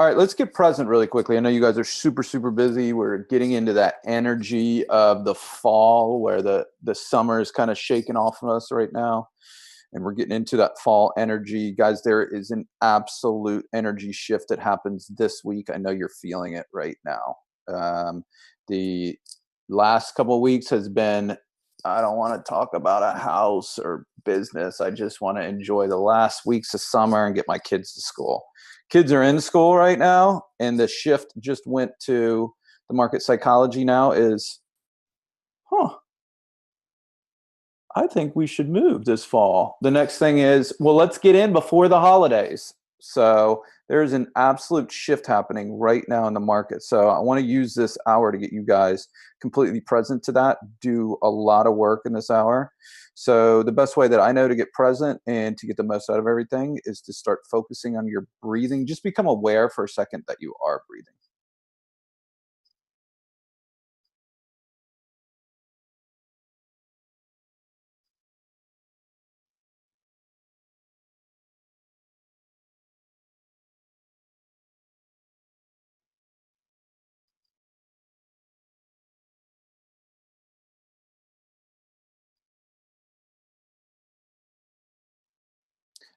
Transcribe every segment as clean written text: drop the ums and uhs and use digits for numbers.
right, let's get present really quickly. I know you guys are super, super busy. We're getting into that energy of the fall where the summer is kind of shaking off of us right now. And we're getting into that fall energy. Guys, there is an absolute energy shift that happens this week. I know you're feeling it right now. The last couple of weeks has been, I don't want to talk about a house or business. I just want to enjoy the last weeks of summer and get my kids to school. Kids are in school right now, and the shift just went to the market psychology now is, I think we should move this fall. The next thing is, well, let's get in before the holidays. So there's an absolute shift happening right now in the market. So I want to use this hour to get you guys completely present to that, do a lot of work in this hour. So the best way that I know to get present and to get the most out of everything is to start focusing on your breathing. Just become aware for a second that you are breathing.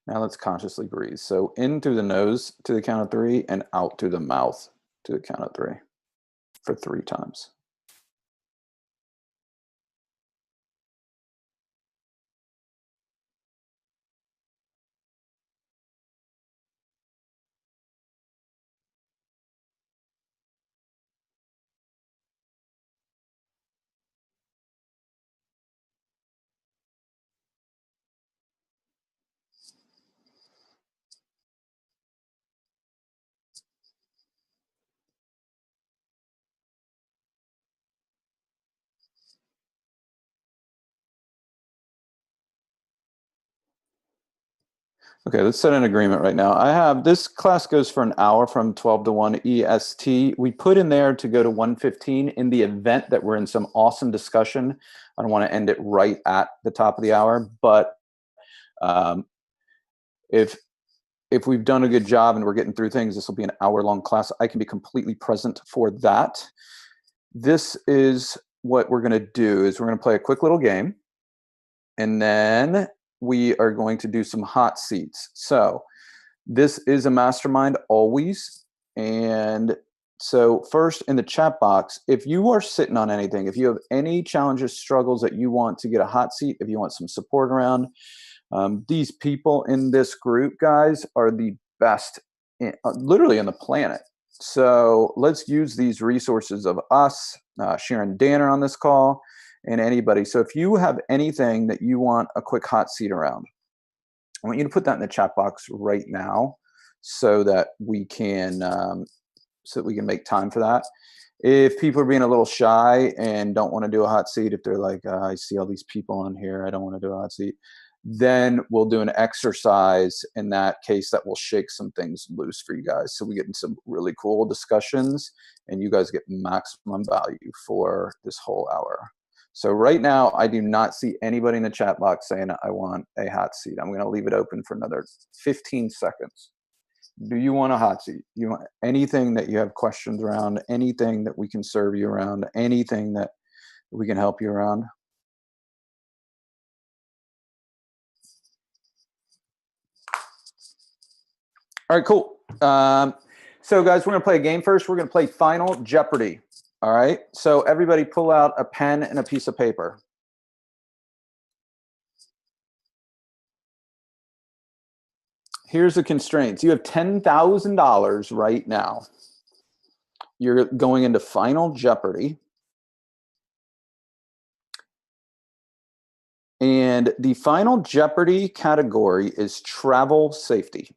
Now let's consciously breathe. So in through the nose to the count of 3 and out through the mouth to the count of 3 for 3 times. Okay, let's set an agreement right now. I have this class goes for an hour from 12 to 1 EST. We put in there to go to 1:15 in the event that we're in some awesome discussion. I don't want to end it right at the top of the hour, but um, if we've done a good job and we're getting through things, this will be an hour-long class. I can be completely present for that. This is what we're going to do is we're going to play a quick little game, and then we are going to do some hot seats. So this is a mastermind always. And so first in the chat box, if you are sitting on anything, if you have any challenges, struggles that you want to get a hot seat, if you want some support around, these people in this group, guys, are the best literally on the planet. So let's use these resources of us, Sharon Danner on this call, and anybody. So if you have anything that you want a quick hot seat around, I want you to put that in the chat box right now so that we can make time for that. If people are being a little shy and don't want to do a hot seat, if they're like, I see all these people on here, I don't want to do a hot seat, then we'll do an exercise in that case that will shake some things loose for you guys. So we get in some really cool discussions and you guys get maximum value for this whole hour. So right now, I do not see anybody in the chat box saying I want a hot seat. I'm going to leave it open for another 15 seconds. Do you want a hot seat? You want anything that you have questions around, anything that we can serve you around, anything that we can help you around? All right, cool. So guys, we're going to play a game first. We're going to play Final Jeopardy. All right, so everybody pull out a pen and a piece of paper. Here's the constraints. You have $10,000 right now. You're going into Final Jeopardy. And the Final Jeopardy category is travel safety.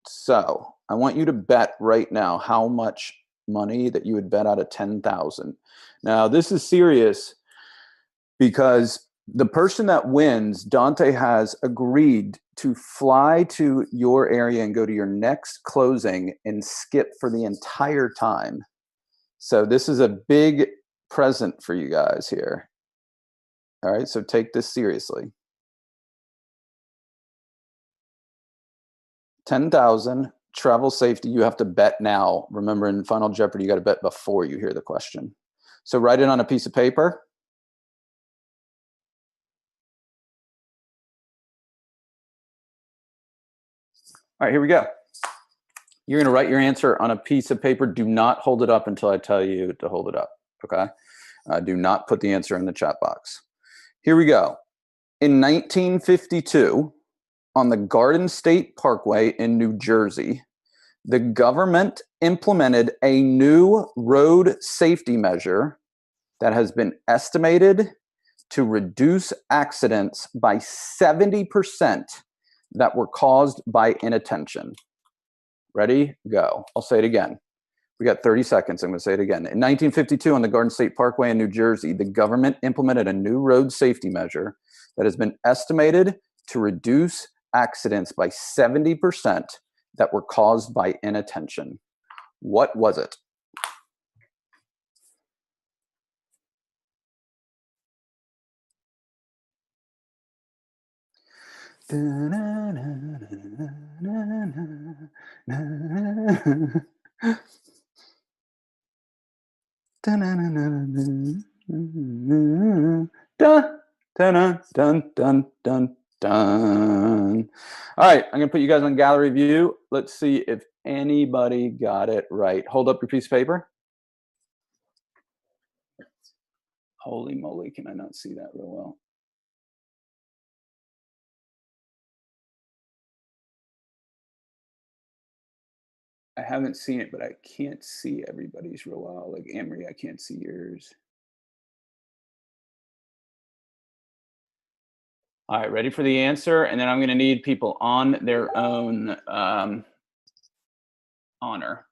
So I want you to bet right now how much money that you would bet out of 10,000. Now this is serious because the person that wins, Dante has agreed to fly to your area and go to your next closing and skip for the entire time. So this is a big present for you guys here. All right, so take this seriously. 10,000, travel safety, you have to bet now. Remember, in Final Jeopardy, you got to bet before you hear the question. So write it on a piece of paper. All right, here we go. You're going to write your answer on a piece of paper. Do not hold it up until I tell you to hold it up, okay? Do not put the answer in the chat box. Here we go. In 1952, on the Garden State Parkway in New Jersey, the government implemented a new road safety measure that has been estimated to reduce accidents by 70% that were caused by inattention. Ready? Go. I'll say it again. We got 30 seconds. I'm going to say it again. In 1952, on the Garden State Parkway in New Jersey, the government implemented a new road safety measure that has been estimated to reduce accidents by 70% that were caused by inattention. What was it? Dun, dun, dun, dun, dun, dun. All right, I'm gonna put you guys on gallery view. Let's see if anybody got it right. Hold up your piece of paper. Holy moly, can I not see that real well? I haven't seen it, but I can't see everybody's real well. Like Amory, I can't see yours. All right, ready for the answer? And then I'm going to need people on their own honor.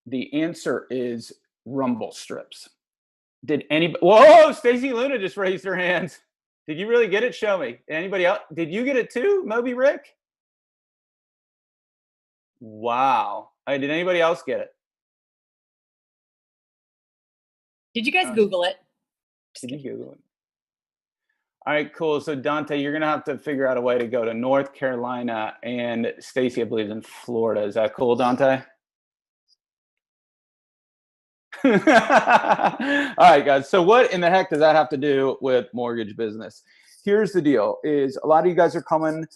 The answer is rumble strips. Did anybody? Whoa, Stacy Luna just raised her hand. Did you really get it? Show me. Anybody else? Did you get it too, Moby Rick? Wow. Did anybody else get it? Did you guys Google it? Did you Google it? All right, cool. So Dante, you're gonna have to figure out a way to go to North Carolina, and Stacy, I believe, is in Florida. Is that cool, Dante? All right, guys. So what in the heck does that have to do with mortgage business? Here's the deal: is a lot of you guys are coming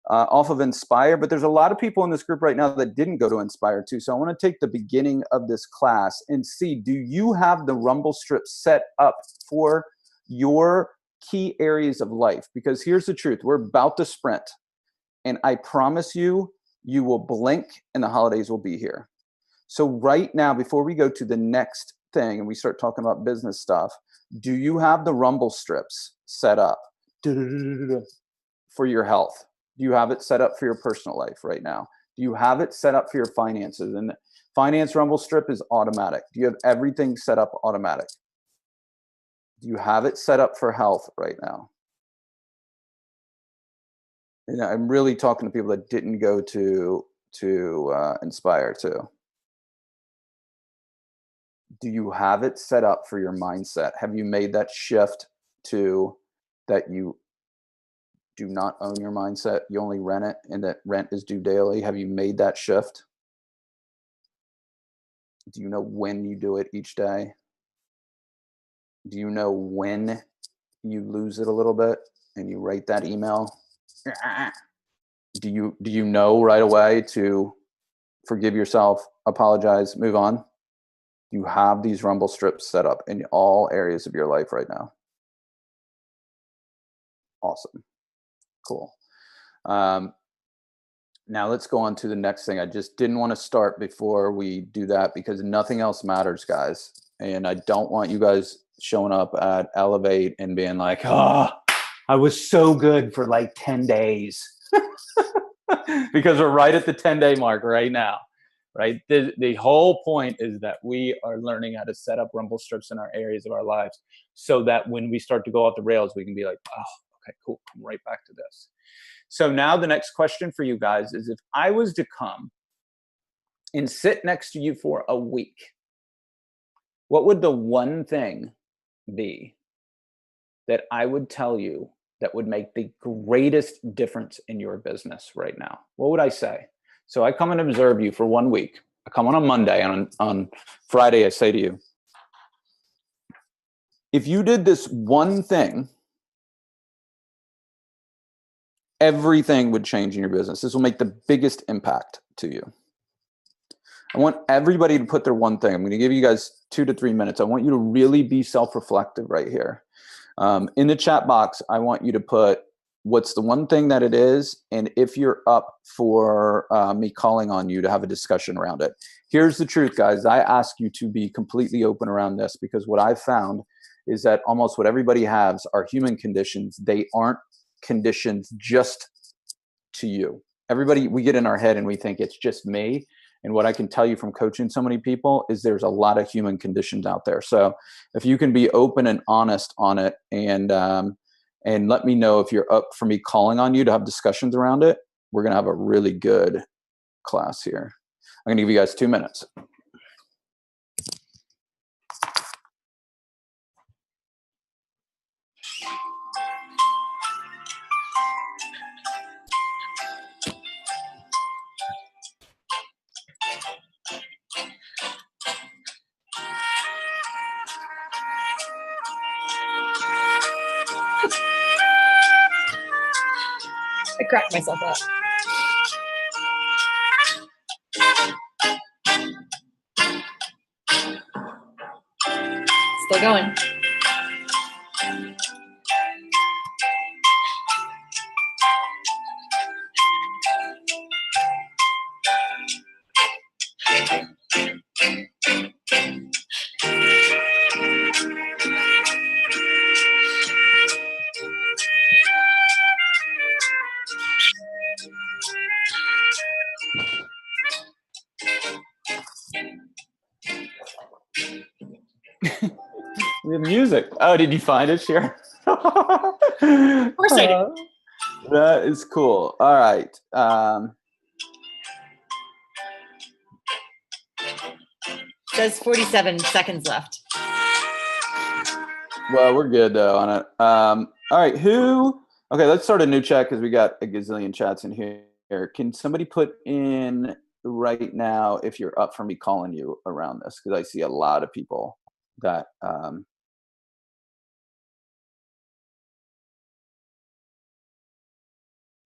off of Inspire, but there's a lot of people in this group right now that didn't go to Inspire too. So I want to take the beginning of this class and see, do you have the rumble strip set up for your key areas of life? Because here's the truth: we're about to sprint, and I promise you, you will blink and the holidays will be here. So right now, before we go to the next thing and we start talking about business stuff, do you have the rumble strips set up for your health? Do you have it set up for your personal life right now? Do you have it set up for your finances? And finance rumble strip is automatic. Do you have everything set up automatic? Do you have it set up for health right now? And I'm really talking to people that didn't go to Inspire too. Do you have it set up for your mindset? Have you made that shift to that you do not own your mindset, you only rent it, and that rent is due daily? Have you made that shift? Do you know when you do it each day? Do you know when you lose it a little bit and you write that email? Do you know right away to forgive yourself, apologize, move on? You have these rumble strips set up in all areas of your life right now. Awesome. Cool. Now let's go on to the next thing. I just didn't want to start before we do that because nothing else matters, guys. And I don't want you guys showing up at Elevate and being like, oh, I was so good for like 10 days. Because we're right at the 10-day mark right now. Right. The whole point is that we are learning how to set up rumble strips in our areas of our lives so that when we start to go off the rails, we can be like, oh, okay, cool. I'm right back to this. So now the next question for you guys is, if I was to come and sit next to you for a week, what would the one thing be that I would tell you that would make the greatest difference in your business right now? What would I say? So I come and observe you for 1 week. I come on a Monday, and on Friday I say to you, if you did this one thing, everything would change in your business. This will make the biggest impact to you. I want everybody to put their one thing. I'm going to give you guys 2 to 3 minutes. I want you to really be self-reflective right here. In the chat box, I want you to put what's the one thing that it is, and if you're up for me calling on you to have a discussion around it. Here's the truth, guys. I ask you to be completely open around this, because what I've found is that almost what everybody has are human conditions. They aren't conditions just to you. Everybody, we get in our head and we think it's just me. And what I can tell you from coaching so many people is there's a lot of human conditions out there. So if you can be open and honest on it, and let me know if you're up for me calling on you to have discussions around it, we're going to have a really good class here. I'm going to give you guys 2 minutes. I cracked myself up. Still going. We have music. Oh, did you find it, Sharon? Of course I did. That is cool. All right. Says 47 seconds left. Well, we're good though on it. All right. Okay, let's start a new chat because we got a gazillion chats in here. Can somebody put in right now if you're up for me calling you around this? Because I see a lot of people that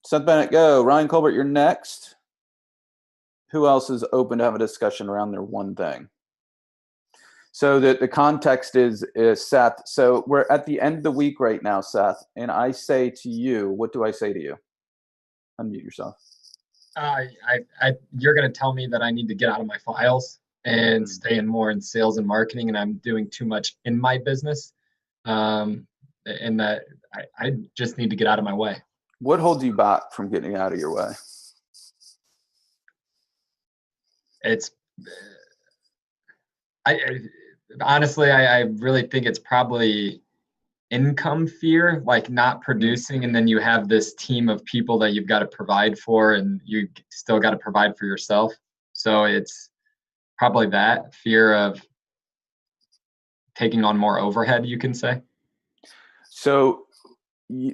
Seth Bennett, go. Ryan Colbert, you're next. Who else is open to have a discussion around their one thing? So the context is Seth. So we're at the end of the week right now, Seth, and I say to you, what do I say to you? Unmute yourself. You're going to tell me that I need to get out of my files and stay in more in sales and marketing, and I'm doing too much in my business, and that I just need to get out of my way. What holds you back from getting out of your way? It's honestly, I really think it's probably income fear, like not producing, and then you have this team of people that you've got to provide for, and you still got to provide for yourself. So it's probably that fear of taking on more overhead, you can say. So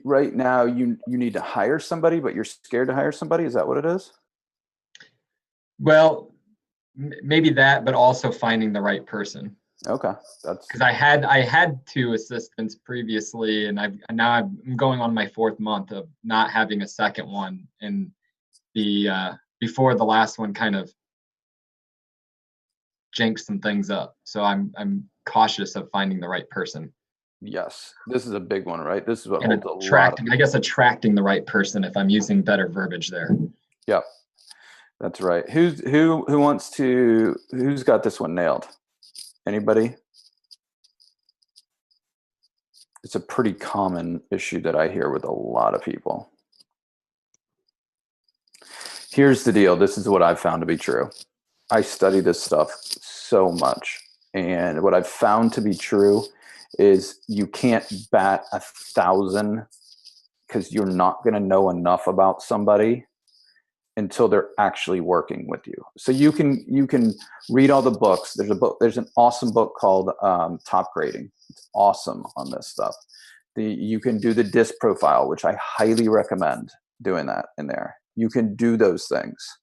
right now you need to hire somebody, but you're scared to hire somebody. Is that what it is? Well, maybe that, but also finding the right person. Okay, that's because I had 2 assistants previously, and now I'm going on my 4th month of not having a second one, and before the last one kind of jinxed some things up. So I'm cautious of finding the right person. Yes, this is a big one, right? This is what and holds a lot. Attracting the right person, if I'm using better verbiage there. Yep, that's right. Who's got this one nailed? Anybody? It's a pretty common issue that I hear with a lot of people. Here's the deal. This is what I've found to be true. I study this stuff so much. And what I've found to be true is you can't bat 1,000 because you're not going to know enough about somebody until they're actually working with you. So you can read all the books. There's an awesome book called Top Grading. It's awesome on this stuff. You can do the DISC profile, which I highly recommend doing that in there. You can do those things.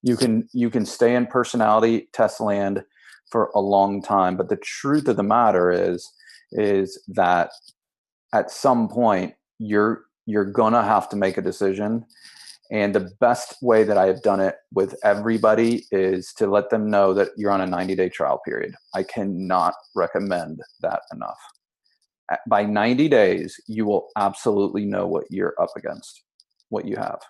You can stay in personality test land for a long time, but the truth of the matter is that at some point you're gonna have to make a decision. And the best way that I have done it with everybody is to let them know that you're on a 90-day trial period. I cannot recommend that enough. By 90 days, you will absolutely know what you're up against, what you have.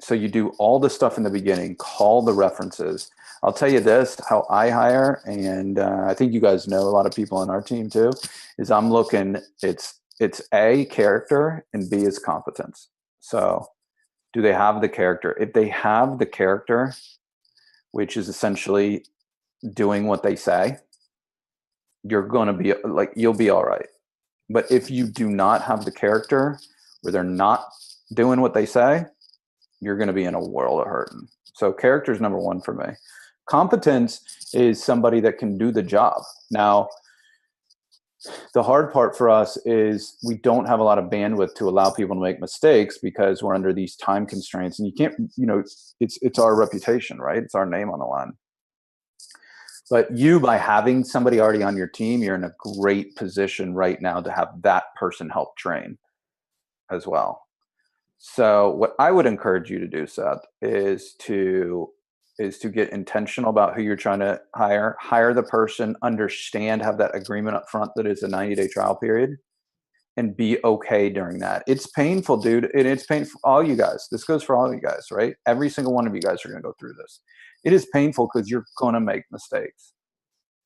So you do all the stuff in the beginning, call the references. I'll tell you this, how I hire, and I think you guys know a lot of people on our team too, is I'm looking, it's A, character, and B is competence. So do they have the character? If they have the character, which is essentially doing what they say, you're going to be like, you'll be all right. But if you do not have the character where they're not doing what they say, you're going to be in a world of hurting. So character is number one for me. Competence is somebody that can do the job. Now, the hard part for us is we don't have a lot of bandwidth to allow people to make mistakes because we're under these time constraints, and you can't, it's our reputation, right? It's our name on the line. But by having somebody already on your team, you're in a great position right now to have that person help train as well. So what I would encourage you to do, Seth, is to get intentional about who you're trying to hire the person, understand, have that agreement up front that it's a 90-day trial period, and be okay during that. It's painful, dude. And it's painful for all you guys. This goes for all you guys, right? Every single one of you guys are going to go through this. It is painful because you're going to make mistakes.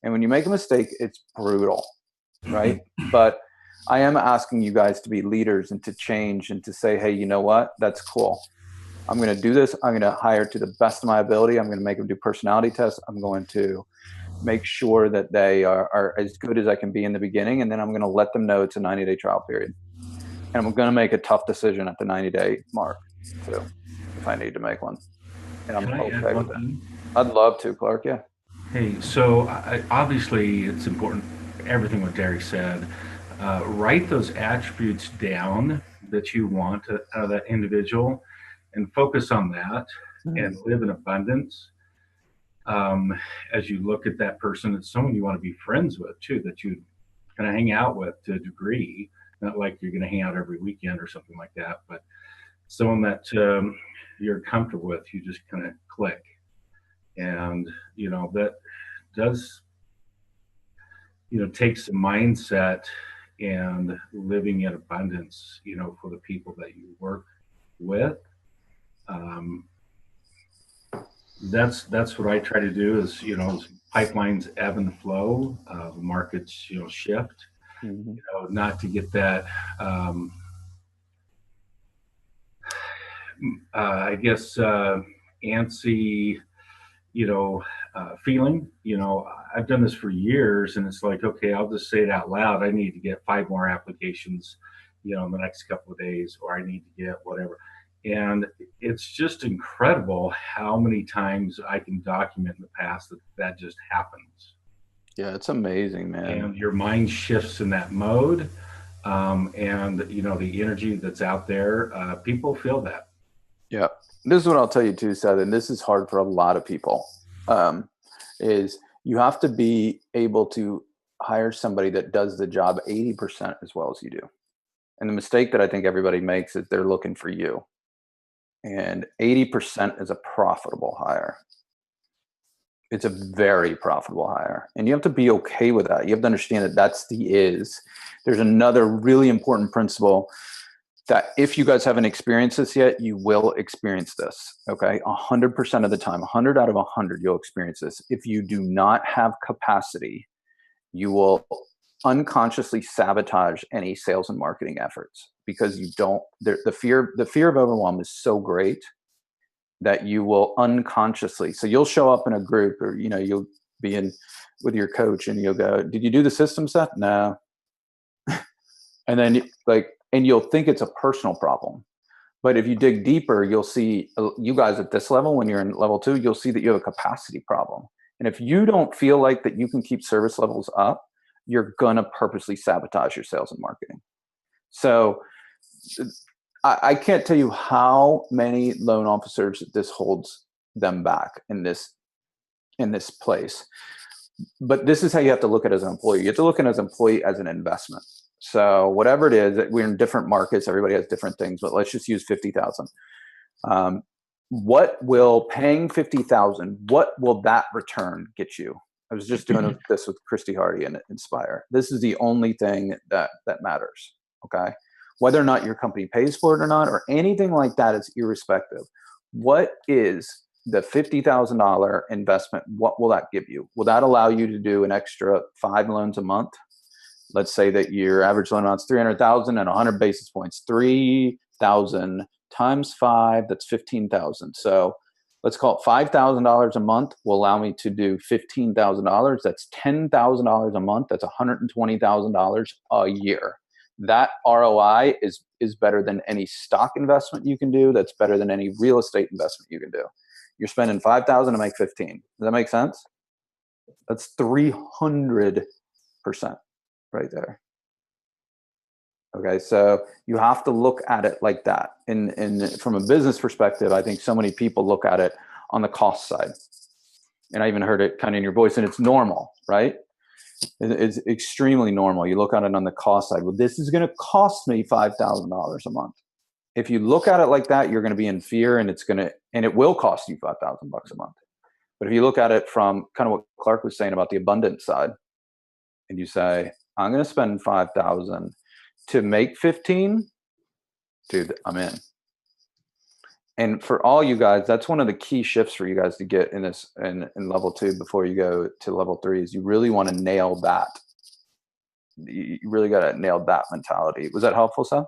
And when you make a mistake, it's brutal, right? But I am asking you guys to be leaders and to change and to say, hey, you know what? That's cool. I'm going to do this. I'm going to hire to the best of my ability. I'm going to make them do personality tests. I'm going to make sure that they are as good as I can be in the beginning. And then I'm going to let them know it's a 90-day trial period. And I'm going to make a tough decision at the 90-day mark too, if I need to make one. And I'm Can I add okay one with it. thing? I'd love to, Clark. Yeah. Hey, so obviously it's important, everything what Deryck said. Write those attributes down that you want out of that individual and focus on that and live in abundance. As you look at that person, it's someone you want to be friends with too, that you kind of hang out with to a degree, not like you're going to hang out every weekend or something like that, but someone that you're comfortable with, you just kind of click. And, that does, take some mindset and living in abundance, for the people that you work with. That's what I try to do is, pipelines ebb and flow, the markets, shift, not to get that, I guess, antsy, feeling. I've done this for years, and it's like, okay, I'll just say it out loud. I need to get 5 more applications, in the next couple of days, or I need to get whatever. And it's just incredible how many times I can document in the past that just happens. Yeah, it's amazing, man. And your mind shifts in that mode. And, the energy that's out there, people feel that. Yeah. This is what I'll tell you too, Seth, and this is hard for a lot of people, is you have to be able to hire somebody that does the job 80% as well as you do. And the mistake that I think everybody makes is they're looking for you. And 80% is a profitable hire. It's a very profitable hire. And you have to be okay with that. You have to understand that that's the is. There's another really important principle that if you guys haven't experienced this yet, you will experience this, okay? 100% of the time, 100 out of 100, you'll experience this. If you do not have capacity, you will unconsciously sabotage any sales and marketing efforts because you don't, the fear of overwhelm is so great that you will unconsciously, so you'll show up in a group or, you'll be in with your coach and you'll go, did you do the system set? No. And then and you'll think it's a personal problem. But if you dig deeper, you'll see you guys at this level, when you're in level 2, you'll see that you have a capacity problem. And if you don't feel like that you can keep service levels up, you're going to purposely sabotage your sales and marketing. So I can't tell you how many loan officers this holds them back in this place. But this is how you have to look at it as an employee. You have to look at it as an employee as an investment. So whatever it is, we're in different markets. Everybody has different things, but let's just use 50,000. What will paying 50,000? What will that return get you? I was just doing this with Christy Hardy and Inspire. This is the only thing that matters. Okay, whether or not your company pays for it or not, or anything like that is irrespective. What is the $50,000 investment? What will that give you? Will that allow you to do an extra 5 loans a month? Let's say that your average loan amount is 300,000 and 100 basis points. 3,000 times 5, that's 15,000. So let's call it $5,000 a month will allow me to do $15,000. That's $10,000 a month. That's $120,000 a year. That ROI is better than any stock investment you can do. That's better than any real estate investment you can do. You're spending 5,000 to make 15. Does that make sense? That's 300% right there. Okay, so you have to look at it like that. And from a business perspective, I think so many people look at it on the cost side. And I even heard it kind of in your voice, and it's normal, right? It's extremely normal. You look at it on the cost side. Well, this is going to cost me $5,000 a month. If you look at it like that, you're going to be in fear, and it will cost you $5,000 a month. But if you look at it from kind of what Clark was saying about the abundance side, and you say, I'm going to spend 5,000 to make 15, dude, I'm in. And for all you guys, that's one of the key shifts for you guys to get in this in level 2 before you go to level 3 is you really want to nail that. You really got to nail that mentality. Was that helpful, Seth?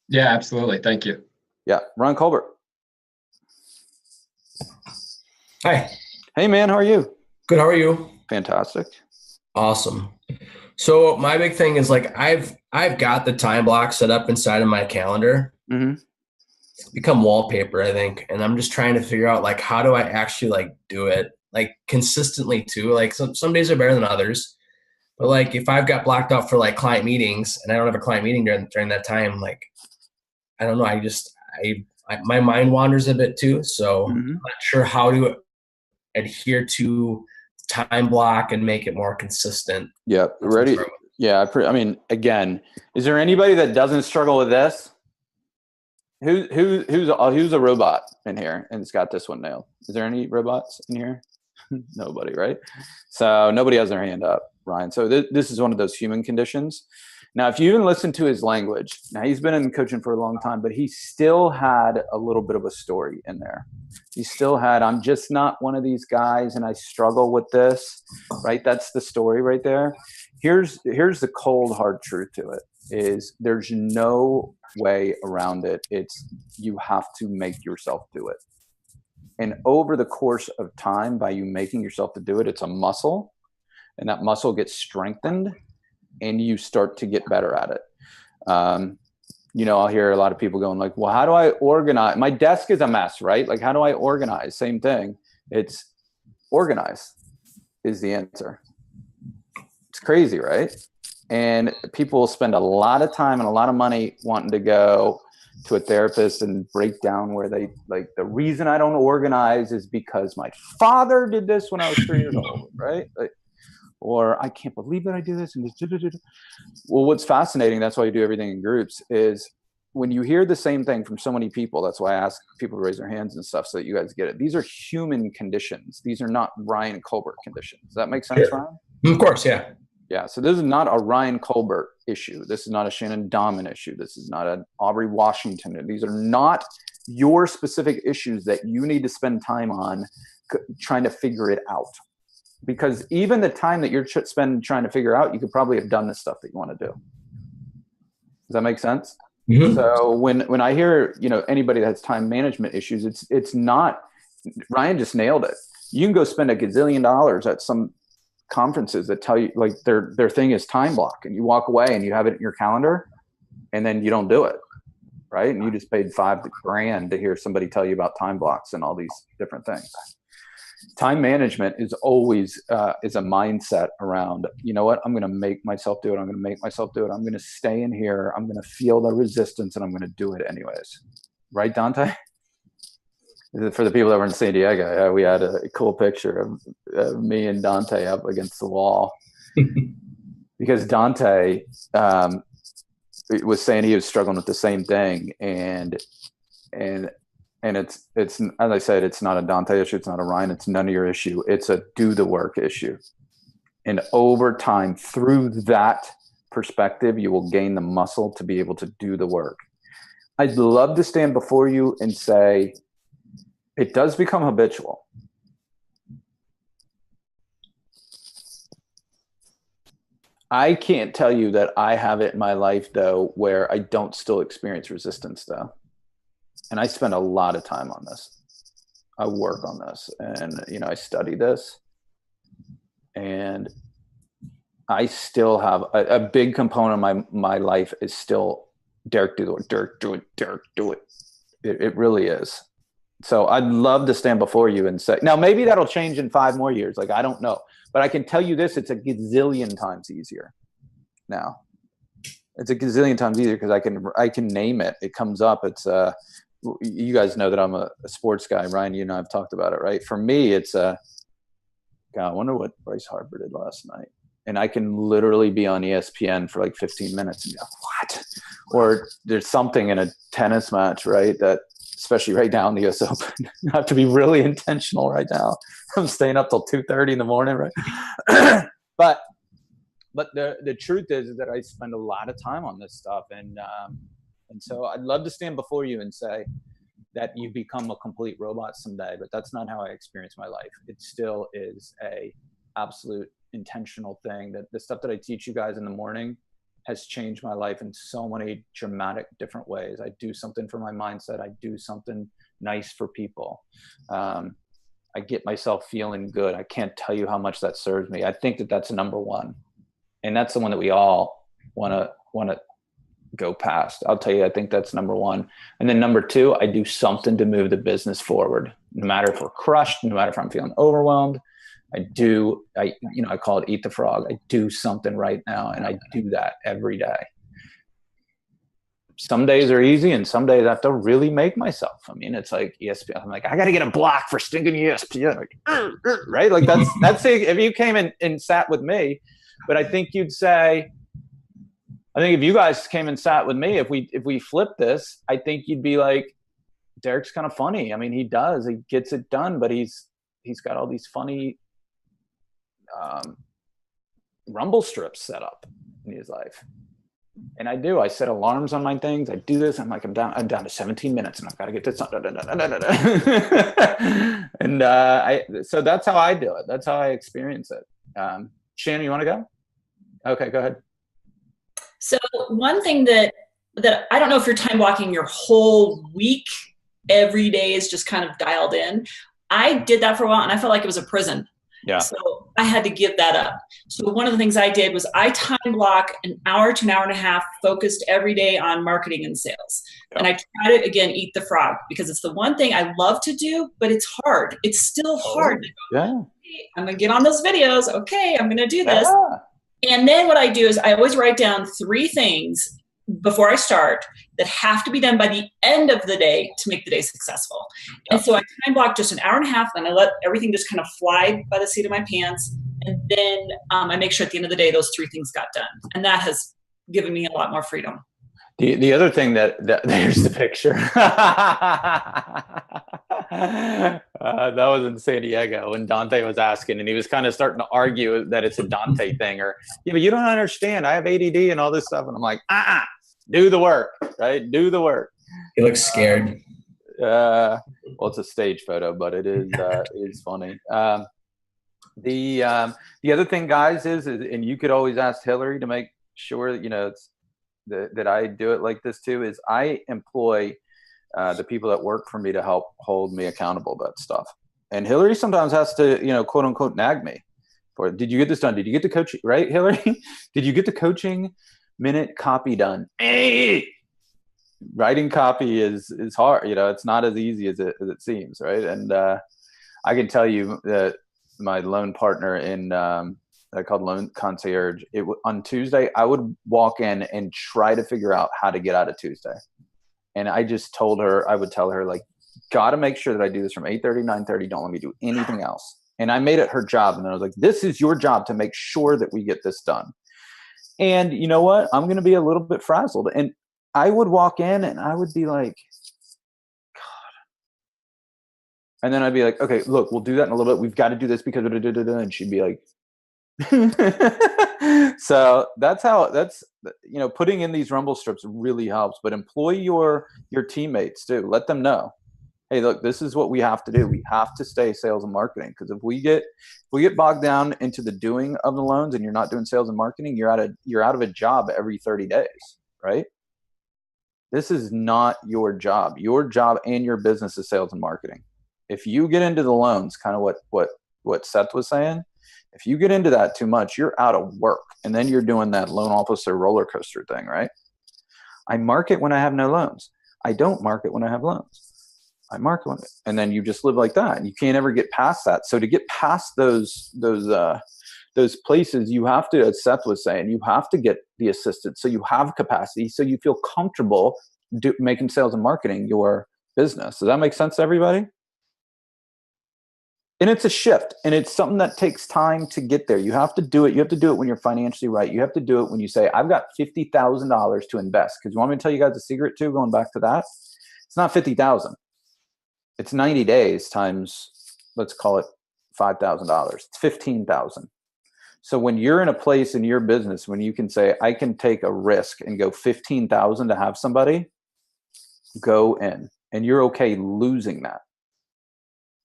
Yeah, absolutely. Thank you. Yeah. Ron Colbert. Hi. Hey, man. How are you? Good. How are you? Fantastic. Awesome. So my big thing is like I've got the time block set up inside of my calendar. Mm-hmm. It's become wallpaper, I think, and I'm just trying to figure out like how do I actually like do it like consistently too. Like some days are better than others, but like if I've got blocked out for like client meetings and I don't have a client meeting during that time, like I don't know, my mind wanders a bit too. So I'm not sure how to adhere to time block and make it more consistent. Yeah. Ready. Yeah. I mean, again, is there anybody that doesn't struggle with this? Who's a robot in here and it's got this one nailed? Is there any robots in here? Nobody, right? So nobody has their hand up, Ryan. So this is one of those human conditions. Now, if you even listen to his language, now he's been in coaching for a long time, but he still had a little bit of a story in there. He still had, I'm just not one of these guys and I struggle with this, right? That's the story right there. Here's the cold, hard truth to it is there's no way around it. It's you have to make yourself do it. And over the course of time, by you making yourself to do it, it's a muscle, and that muscle gets strengthened and you start to get better at it. I'll hear a lot of people going like, well, how do I organize? My desk is a mess, right? Like, how do I organize? Same thing. It's organize is the answer. It's crazy, right? And people will spend a lot of time and a lot of money wanting to go to a therapist and break down where they like the reason I don't organize is because my father did this when I was 3 years old, right? Like, or I can't believe that I do this. And well, what's fascinating, that's why you do everything in groups, is when you hear the same thing from so many people, that's why I ask people to raise their hands and stuff so that you guys get it. These are human conditions. These are not Ryan Colbert conditions. Does that make sense, Ryan? Of course, yeah. Yeah, so this is not a Ryan Colbert issue. This is not a Shannon Dahman issue. This is not an Aubrey Washington. These are not your specific issues that you need to spend time on trying to figure it out. Because even the time that you're spending trying to figure out, you could probably have done the stuff that you want to do. Does that make sense? Mm-hmm. So when I hear anybody that has time management issues, it's not. Ryan just nailed it. You can go spend $1 gazillion at some conferences that tell you like their thing is time block, and you walk away and you have it in your calendar, and then you don't do it, right? And you just paid $5 grand to hear somebody tell you about time blocks and all these different things. time management is always is a mindset around, you know what, I'm going to make myself do it. I'm going to make myself do it. I'm going to stay in here. I'm going to feel the resistance and I'm going to do it anyways. Right, Dante? For the people that were in San Diego, we had a cool picture of me and Dante up against the wall because Dante was saying he was struggling with the same thing, and it's as I said, it's not a Dante issue, it's not a Ryan, it's none of your issue. It's a do the work issue, and over time, through that perspective, you will gain the muscle to be able to do the work. I'd love to stand before you and say, it does become habitual. I can't tell you that I have it in my life, though, where I don't still experience resistance, though. And I spend a lot of time on this. I work on this, and, you know, I study this. And I still have a big component of my life is still, Deryck, do it, Deryck, do it, Deryck, do it. It really is. So I'd love to stand before you and say, now maybe that'll change in 5 more years. Like, I don't know, but I can tell you this, it's a gazillion times easier now. It's a gazillion times easier because I can name it. It comes up. It's you guys know that I'm a sports guy. Ryan, you and I have talked about it, right? For me, it's God, I wonder what Bryce Harper did last night. And I can literally be on ESPN for like 15 minutes and be like, what? Or there's something in a tennis match, right? That, especially right now in the US Open, you have to be really intentional right now. I'm staying up till 2:30 in the morning, right? But the truth is that I spend a lot of time on this stuff. And so I'd love to stand before you and say that you become a complete robot someday, but that's not how I experience my life. It still is a absolute intentional thing. That the stuff that I teach you guys in the morning has changed my life in so many dramatic different ways. I do something for my mindset. I do something nice for people. I get myself feeling good. I can't tell you how much that serves me. I think that that's number one. And that's the one that we all want to go past. I'll tell you, I think that's number one. And then number two, I do something to move the business forward. No matter if we're crushed, no matter if I'm feeling overwhelmed, I call it eat the frog. I do something right now, and I do that every day. Some days are easy, and some days I have to really make myself. I mean, it's like ESPN. I'm like, I got to get a block for stinking ESPN, right? Like that's it. If you came in and sat with me, but I think you'd say, I think if you guys came and sat with me, if we flip this, I think you'd be like, Deryck's kind of funny. I mean, he gets it done, but he's got all these funny rumble strips set up in his life. And I set alarms on my things. I do this. I'm like, I'm down to 17 minutes and I've got to get this done. And so that's how I do it. That's how I experience it. Shannon, you want to go? Okay, go ahead. So one thing that I don't know if you're time blocking your whole week, every day is just kind of dialed in. I did that for a while and I felt like it was a prison. Yeah. So I had to give that up. So one of the things I did was I time block an hour to an hour and a half focused every day on marketing and sales. Yeah. And I try to, again, eat the frog because it's the one thing I love to do, but it's hard. It's still hard. Yeah. Okay, I'm going to get on those videos. Okay, I'm going to do this. Yeah. And then what I do is I always write down 3 things before I start that have to be done by the end of the day to make the day successful. And so I time block just an hour and a half, then I let everything just kind of fly by the seat of my pants. And then I make sure at the end of the day, those 3 things got done. And that has given me a lot more freedom. The other thing that there's the picture. That was in San Diego when Dante was asking, and he was kind of starting to argue that it's a Dante thing, or yeah, but you don't understand. I have ADD and all this stuff, and I'm like, do the work, right? Do the work. He looks scared. Well, it's a stage photo, but it is funny. The other thing, guys, is and you could always ask Hillary to make sure it's that I do it like this too. Is I employ the people that work for me to help hold me accountable about stuff. And Hillary sometimes has to, quote unquote, nag me for, did you get this done? Did you get the coaching, right, Hillary? Did you get the coaching minute copy done? Hey! Writing copy is hard. It's not as easy as it seems, right? And I can tell you that my loan partner in I called loan concierge. On Tuesday, I would walk in and try to figure out how to get out of Tuesday. And I just told her, I would tell her, like, got to make sure that I do this from 8:30, 9:30. Don't let me do anything else. And I made it her job. And then I was like, this is your job to make sure that we get this done. And you know what? I'm going to be a little bit frazzled. And I would walk in and I would be like, God. And then I'd be like, okay, look, we'll do that in a little bit. We've got to do this because, and she'd be like, so that's putting in these rumble strips really helps, but employ your teammates too. Let them know, hey, look, this is what we have to do. We have to stay sales and marketing, because if we get bogged down into the doing of the loans and you're not doing sales and marketing, you're out of a job every 30 days, right? This is not your job. Your job and your business is sales and marketing. If you get into the loans, kind of what Seth was saying, if you get into that too much, you're out of work. And then you're doing that loan officer roller coaster thing, right? I market when I have no loans. I don't market when I have loans. I market when, and then you just live like that. And you can't ever get past that. So to get past those places, you have to, as Seth was saying, you have to get the assistant. So you have capacity. So you feel comfortable making sales and marketing your business. Does that make sense to everybody? And it's a shift, and it's something that takes time to get there. You have to do it. You have to do it when you're financially right. You have to do it when you say, I've got $50,000 to invest. Because you want me to tell you guys a secret too, going back to that? It's not 50,000. It's 90 days times, let's call it $5,000. It's 15,000. So when you're in a place in your business, when you can say, I can take a risk and go 15,000 to have somebody, go in, and you're okay losing that.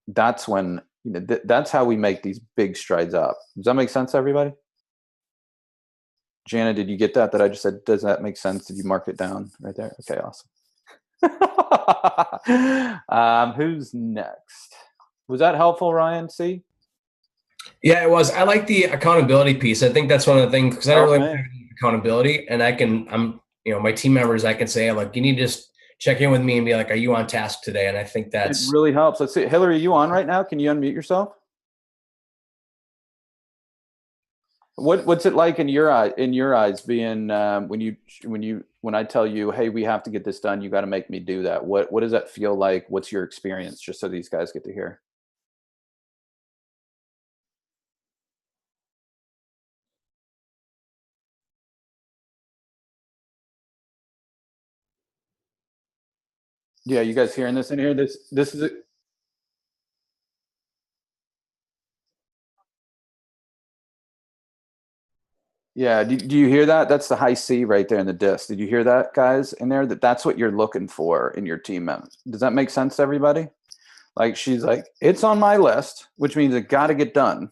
That's when, that's how we make these big strides up. Does that make sense to everybody? Jana, did you get that I just said? Does that make sense? Did you mark it down right there? Okay, awesome. Who's next? Was that helpful, Ryan? See? Yeah, it was. I like the accountability piece. I think that's one of the things, because I don't really have any accountability, and my team members, I can say, like, you need to just check in with me and be like, are you on task today? And I think it really helps. Let's see. Hillary, are you on right now? Can you unmute yourself? What's it like in your eyes being when I tell you, hey, we have to get this done, you got to make me do that. What does that feel like? What's your experience? Just so these guys get to hear. Yeah, you guys hearing this in here? This is it. Yeah, do you hear that? That's the high C right there in the disc. Did you hear that, guys, in there? That's what you're looking for in your team members. Does that make sense to everybody? Like, she's like, it's on my list, which means it got to get done.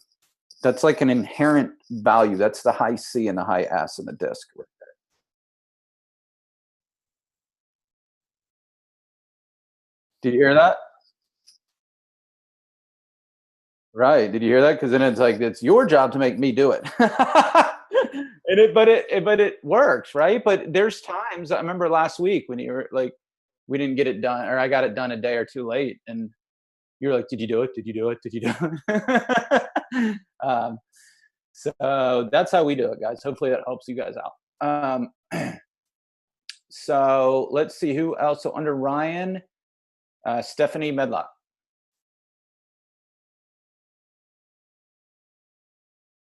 That's like an inherent value. That's the high C and the high S in the disc right there. Did you hear that? Right. Did you hear that? Because then it's like, it's your job to make me do it. But it works, right? But there's times, I remember last week when you were like, we didn't get it done, or I got it done a day or two late, and you're like, did you do it? Did you do it? Did you do it? So that's how we do it, guys. Hopefully that helps you guys out. So let's see who else. So under Ryan, Stephanie Medlock.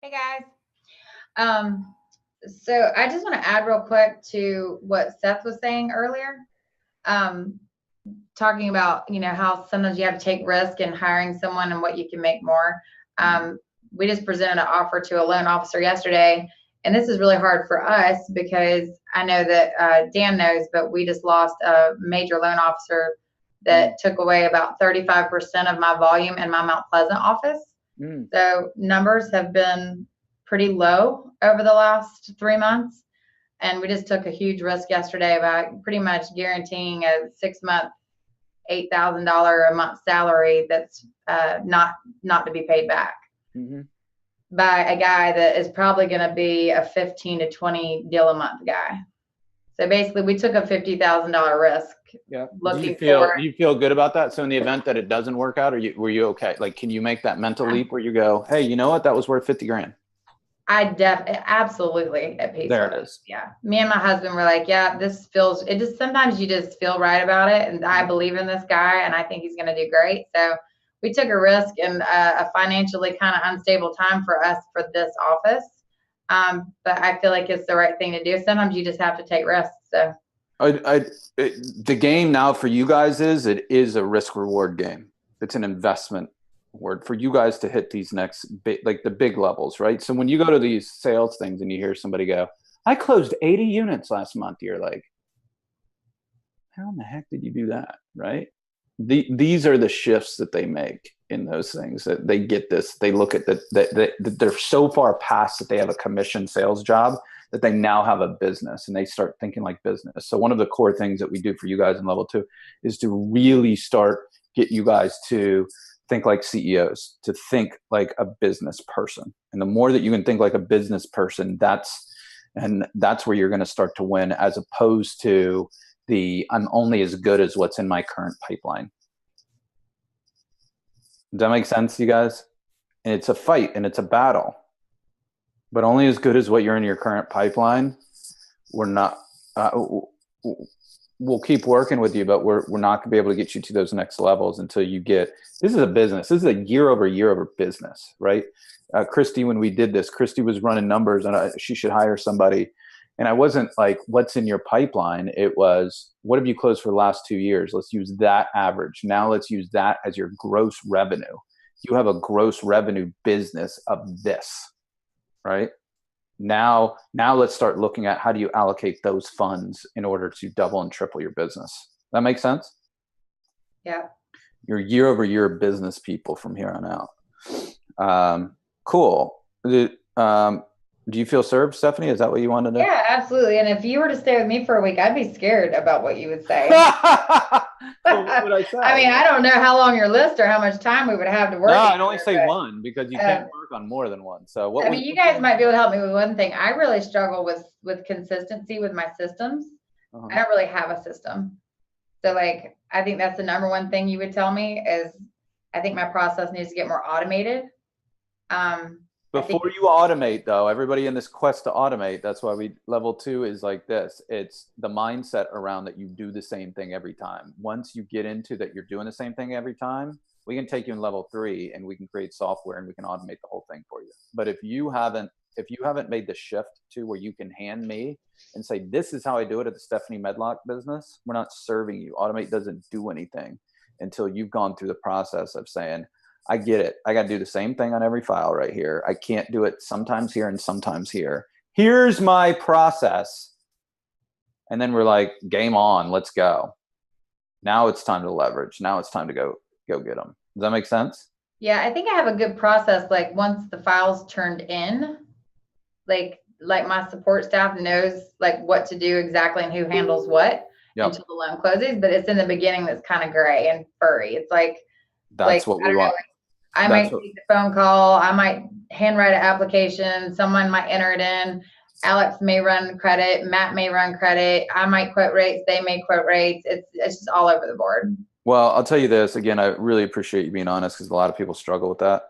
Hey guys. So I just want to add real quick to what Seth was saying earlier. Talking about, how sometimes you have to take risk in hiring someone and what you can make more. We just presented an offer to a loan officer yesterday, and this is really hard for us because I know that Dan knows, but we just lost a major loan officer that took away about 35% of my volume in my Mount Pleasant office. So numbers have been pretty low over the last 3 months. And we just took a huge risk yesterday by pretty much guaranteeing a 6-month, $8,000 a month salary that's not to be paid back by a guy that is probably going to be a 15 to 20 deal a month guy. So basically we took a $50,000 risk Yeah. looking Do you feel good about that? So in the event that it doesn't work out, were you okay? Like, can you make that mental leap where you go, hey, you know what? That was worth 50 grand. Absolutely at peace There with it is. Yeah. Me and my husband were like, yeah, sometimes you just feel right about it. And I believe in this guy and I think he's going to do great. So we took a risk and a financially kind of unstable time for us for this office. But I feel like it's the right thing to do. Sometimes you just have to take risks. So the game now for you guys it is a risk reward game. It's an investment word for you guys to hit these next like the big levels, right? So when you go to these sales things and you hear somebody go, I closed 80 units last month, you're like, how in the heck did you do that, right? These are the shifts that they make in those things, that they get this, they look at that they're so far past that they have a commission sales job that they now have a business and they start thinking like business. So one of the core things that we do for you guys in level 2 is to really start get you guys to think like CEOs, to think like a business person. And the more that you can think like a business person, that's where you're going to start to win, as opposed to I'm only as good as what's in my current pipeline. Does that make sense, you guys? And it's a fight and it's a battle, but only as good as what you're in your current pipeline. We're not, we'll keep working with you, but we're not going to be able to get you to those next levels until you get, this is a business. This is a year over business, right? Christy, when we did this, Christy was running numbers and she should hire somebody. And I wasn't like, what's in your pipeline? It was, what have you closed for the last 2 years? Let's use that average. Now let's use that as your gross revenue. You have a gross revenue business of this, right? Now let's start looking at how do you allocate those funds in order to double and triple your business. That makes sense? Yeah. You're year over year business people from here on out. Cool. Do you feel served, Stephanie? Is that what you wanted to? Yeah, absolutely. And if you were to stay with me for a week, I'd be scared about what you would say. Well, what would I say? I mean, I don't know how long your list or how much time we would have to work. No, I'd only say one, because you can't work on more than one. So what? I mean, you guys might be able to help me with one thing. I really struggle with consistency with my systems. I don't really have a system. So like, I think that's the number one thing you would tell me is I think my process needs to get more automated. Before you automate, though, everybody in this quest to automate, that's why level 2 is like this. It's the mindset around that you do the same thing every time. Once you get into that you're doing the same thing every time, we can take you in level 3 and we can create software and we can automate the whole thing for you. But if you haven't made the shift to where you can hand me and say, this is how I do it at the Stephanie Medlock business, we're not serving you. Automate doesn't do anything until you've gone through the process of saying, I get it. I got to do the same thing on every file right here. I can't do it sometimes here and sometimes here. Here's my process. And then we're like, game on, let's go. Now it's time to leverage. Now it's time to go get them. Does that make sense? Yeah, I think I have a good process. Like once the file's turned in, like my support staff knows like what to do exactly and who handles what until the loan closes. But it's in the beginning that's kind of gray and furry. It's like, that's what we want. I might take the phone call. I might handwrite an application. Someone might enter it in. Alex may run credit. Matt may run credit. I might quote rates. They may quote rates. It's just all over the board. Well, I'll tell you this again. I really appreciate you being honest, because a lot of people struggle with that.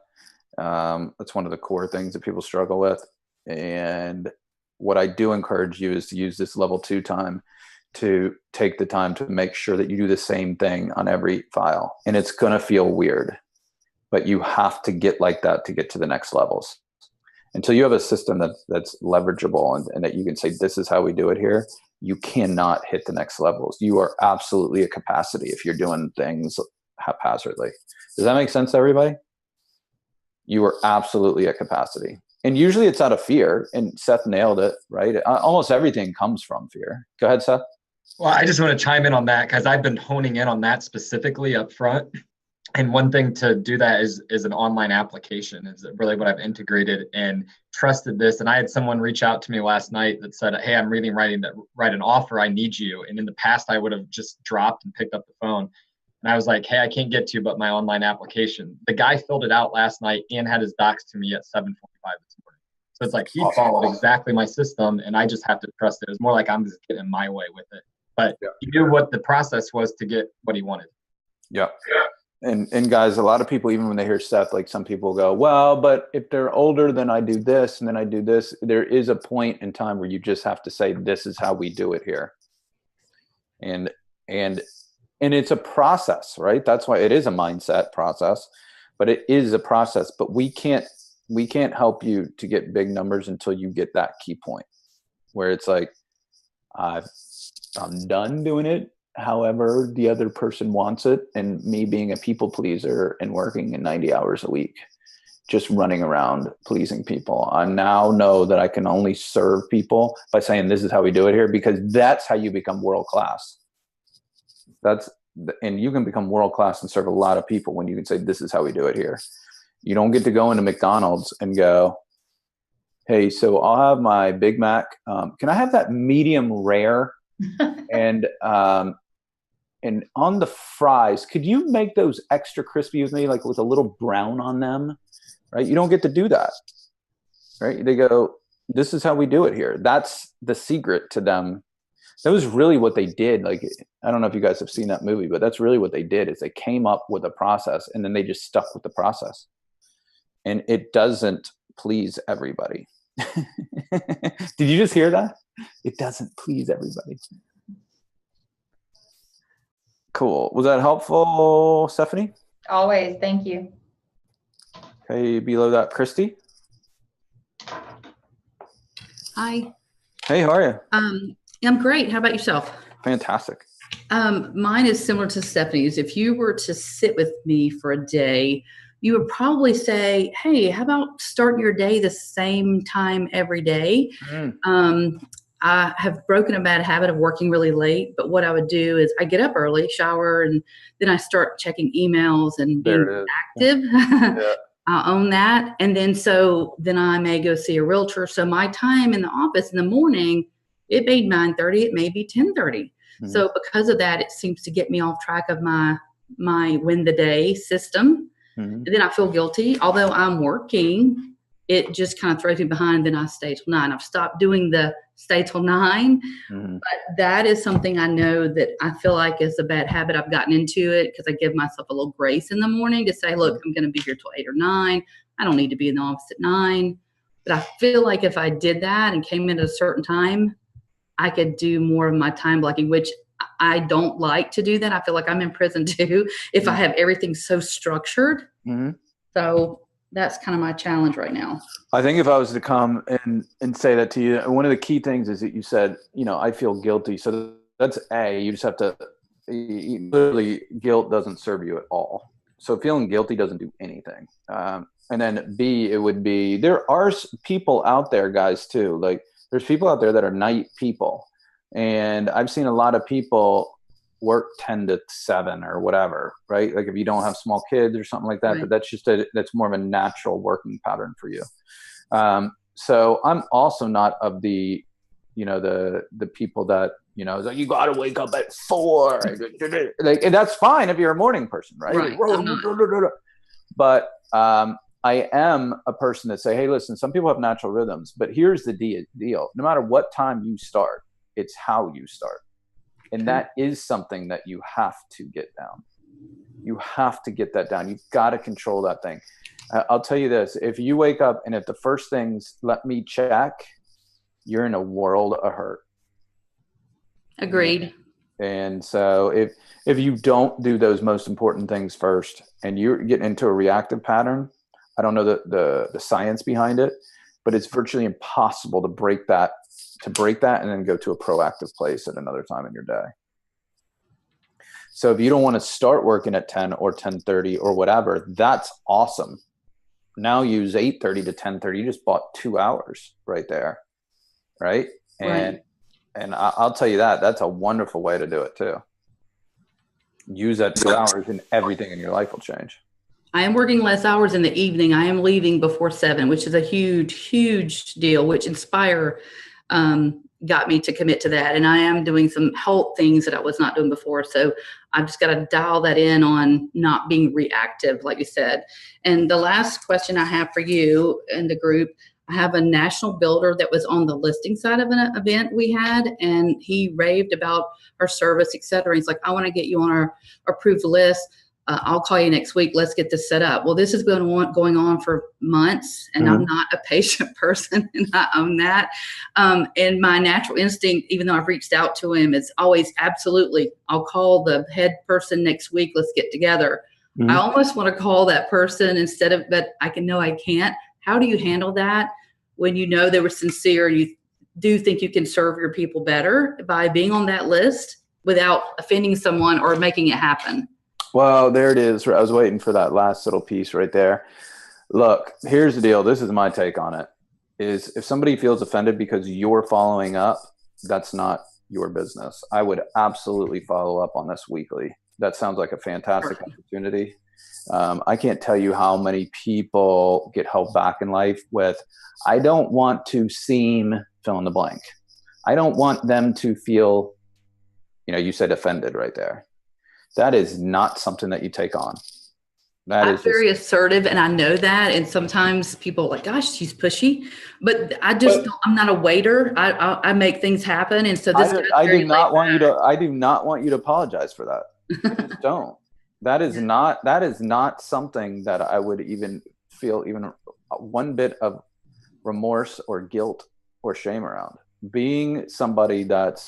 That's one of the core things that people struggle with. And what I do encourage you is to use this level 2 time to take the time to make sure that you do the same thing on every file. And it's going to feel weird, but you have to get like that to get to the next levels. Until you have a system that's leverageable and that you can say, this is how we do it here, you cannot hit the next levels. You are absolutely a capacity if you're doing things haphazardly. Does that make sense to everybody? You are absolutely a capacity. And usually it's out of fear, and Seth nailed it, right? Almost everything comes from fear. Go ahead, Seth. Well, I just want to chime in on that because I've been honing in on that specifically up front. And one thing to do that is an online application is really what I've integrated and trusted this. And I had someone reach out to me last night that said, hey, I'm really writing to write an offer. I need you. And in the past, I would have just dropped and picked up the phone. And I was like, hey, I can't get to you, but my online application. The guy filled it out last night and had his docs to me at 7:45 this morning. So it's like he followed exactly my system, and I just have to trust it. It's more like I'm just getting my way with it. but he knew what the process was to get what he wanted. Yeah. And guys, a lot of people, even when they hear Seth, like some people go, well, but if they're older, then I do this and then I do this. There is a point in time where you just have to say, this is how we do it here. And it's a process, right? That's why it is a mindset process, but it is a process. But we can't help you to get big numbers until you get that key point where it's like, I'm done doing it however the other person wants it, and me being a people pleaser and working in 90 hours a week, just running around pleasing people. I now know that I can only serve people by saying, this is how we do it here, because that's how you become world-class. And you can become world-class and serve a lot of people when you can say, this is how we do it here. You don't get to go into McDonald's and go, hey, so I'll have my Big Mac. Can I have that medium rare? And on the fries, could you make those extra crispy with me, like with a little brown on them? Right? You don't get to do that. Right? They go, this is how we do it here. That's the secret to them. That was really what they did. Like, I don't know if you guys have seen that movie, but that's really what they did is they came up with a process and then they just stuck with the process. And it doesn't please everybody. Did you just hear that? It doesn't please everybody. Cool. Was that helpful, Stephanie? Always. Thank you. Okay, below that, Christy. Hi. Hey, how are you? I'm great. How about yourself? Fantastic. Mine is similar to Stephanie's. If you were to sit with me for a day, you would probably say, hey, how about starting your day the same time every day? I have broken a bad habit of working really late, but what I would do is I get up early, shower, and then I start checking emails and being active. Yeah. I own that. And then I may go see a realtor. So my time in the office in the morning, it may be 9:30, it may be 10:30. Mm-hmm. So because of that, it seems to get me off track of my win the day system. Mm-hmm. And then I feel guilty. Although I'm working, it just kind of throws me behind. Then I stay till 9. I've stopped doing the stay till 9. Mm-hmm. But that is something I know that I feel like is a bad habit. I've gotten into it because I give myself a little grace in the morning to say, look, I'm going to be here till 8 or 9. I don't need to be in the office at 9. But I feel like if I did that and came in at a certain time, I could do more of my time blocking, which I don't like to do that. I feel like I'm in prison too if mm-hmm. I have everything so structured. Mm-hmm. So that's kind of my challenge right now. I think if I was to come and say that to you, one of the key things is that you said, I feel guilty. So that's A, you just have to, literally guilt doesn't serve you at all. So feeling guilty doesn't do anything. And then B, it would be, there are people out there, guys, too. Like there's people out there that are night people. And I've seen a lot of people work 10 to 7 or whatever, right? Like if you don't have small kids or something like that, right. But that's just that's more of a natural working pattern for you. So I'm also not of the, the people that, like, you got to wake up at 4. Like, and that's fine if you're a morning person, right? Right. But I am a person that say, hey, listen, some people have natural rhythms, but here's the deal. No matter what time you start, it's how you start. And that is something that you have to get down. You have to get that down. You've got to control that thing. I'll tell you this. If you wake up and if the first things, let me check, you're in a world of hurt. Agreed. And so if you don't do those most important things first and you're getting into a reactive pattern, I don't know the science behind it, but it's virtually impossible to break that and then go to a proactive place at another time in your day. So if you don't want to start working at 10 or 10:30 or whatever, that's awesome. Now use 8:30 to 10:30. You just bought 2 hours right there. Right. And I'll tell you that's a wonderful way to do it too. Use that 2 hours and everything in your life will change. I am working less hours in the evening. I am leaving before 7, which is a huge, huge deal, which Inspire got me to commit to that. And I am doing some health things that I was not doing before. So I've just got to dial that in on not being reactive, like you said. And the last question I have for you in the group, I have a national builder that was on the listing side of an event we had, and he raved about our service, et cetera. He's like, I want to get you on our approved list. I'll call you next week. Let's get this set up. Well, this has been going on for months, and I'm not a patient person, and I own that. And my natural instinct, even though I've reached out to him, is always absolutely, I'll call the head person next week. Let's get together. I almost want to call that person instead of, but I can't. How do you handle that when you know they were sincere and you do think you can serve your people better by being on that list without offending someone or making it happen? Well, there it is. I was waiting for that last little piece right there. Look, here's the deal. This is my take on it. Is if somebody feels offended because you're following up, that's not your business. I would absolutely follow up on this weekly. That sounds like a fantastic opportunity. I can't tell you how many people get held back in life with, I don't want to seem fill in the blank. I don't want them to feel, you said offended right there. That is not something that you take on. I'm very assertive, and I know that. And sometimes people are like, gosh, she's pushy. But I'm not a waiter. I make things happen. And so this I do not want you to apologize for that. I just don't. That is not something that I would even feel even one bit of remorse or guilt or shame around. Being somebody that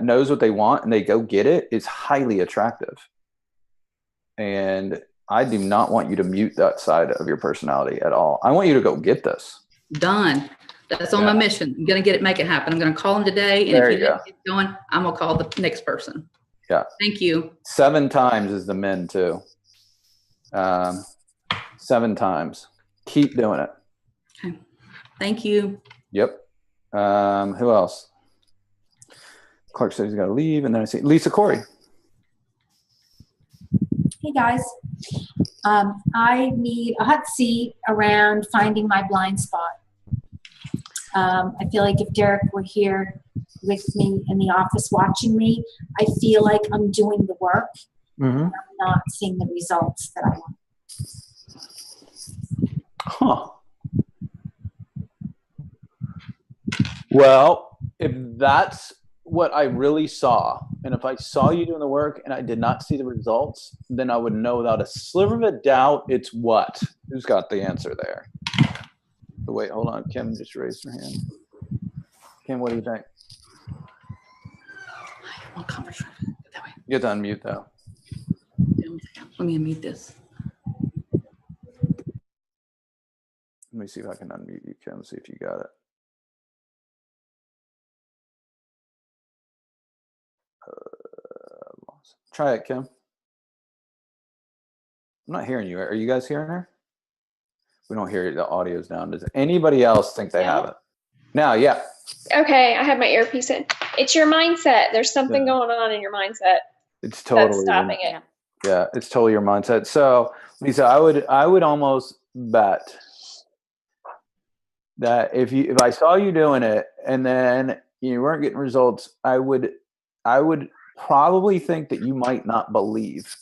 knows what they want and they go get it is highly attractive. And I do not want you to mute that side of your personality at all. I want you to go get this. Done. That's on my mission. I'm going to make it happen. I'm going to call him today. And if he doesn't get going, I'm going to call the next person. Yeah. Thank you. 7 times is the min too. 7 times. Keep doing it. Okay. Thank you. Yep. Who else? Clark said he's got to leave. And then I see Lisa Corey. Hey guys. I need a hot seat around finding my blind spot. I feel like if Deryck were here with me in the office watching me, I feel like I'm doing the work. And I'm not seeing the results that I want. Well, if that's what I really saw, and if I saw you doing the work and I did not see the results, then I would know without a sliver of a doubt it's what? Who's got the answer there? But wait, hold on. Kim just raised her hand. Kim, what do you think? You have to unmute though. Let me unmute this. Let me see if I can unmute you, Kim, see if you got it. Try it, Kim. I'm not hearing you. Are you guys hearing her? We don't hear it. The audio's down. Does anybody else think they have it? Now, yeah. Okay, I have my earpiece in. It's your mindset. There's something going on in your mindset. It's totally that's stopping it. Yeah, it's totally your mindset. So, Lisa, I would almost bet that if I saw you doing it and then you weren't getting results, I would probably think that you might not believe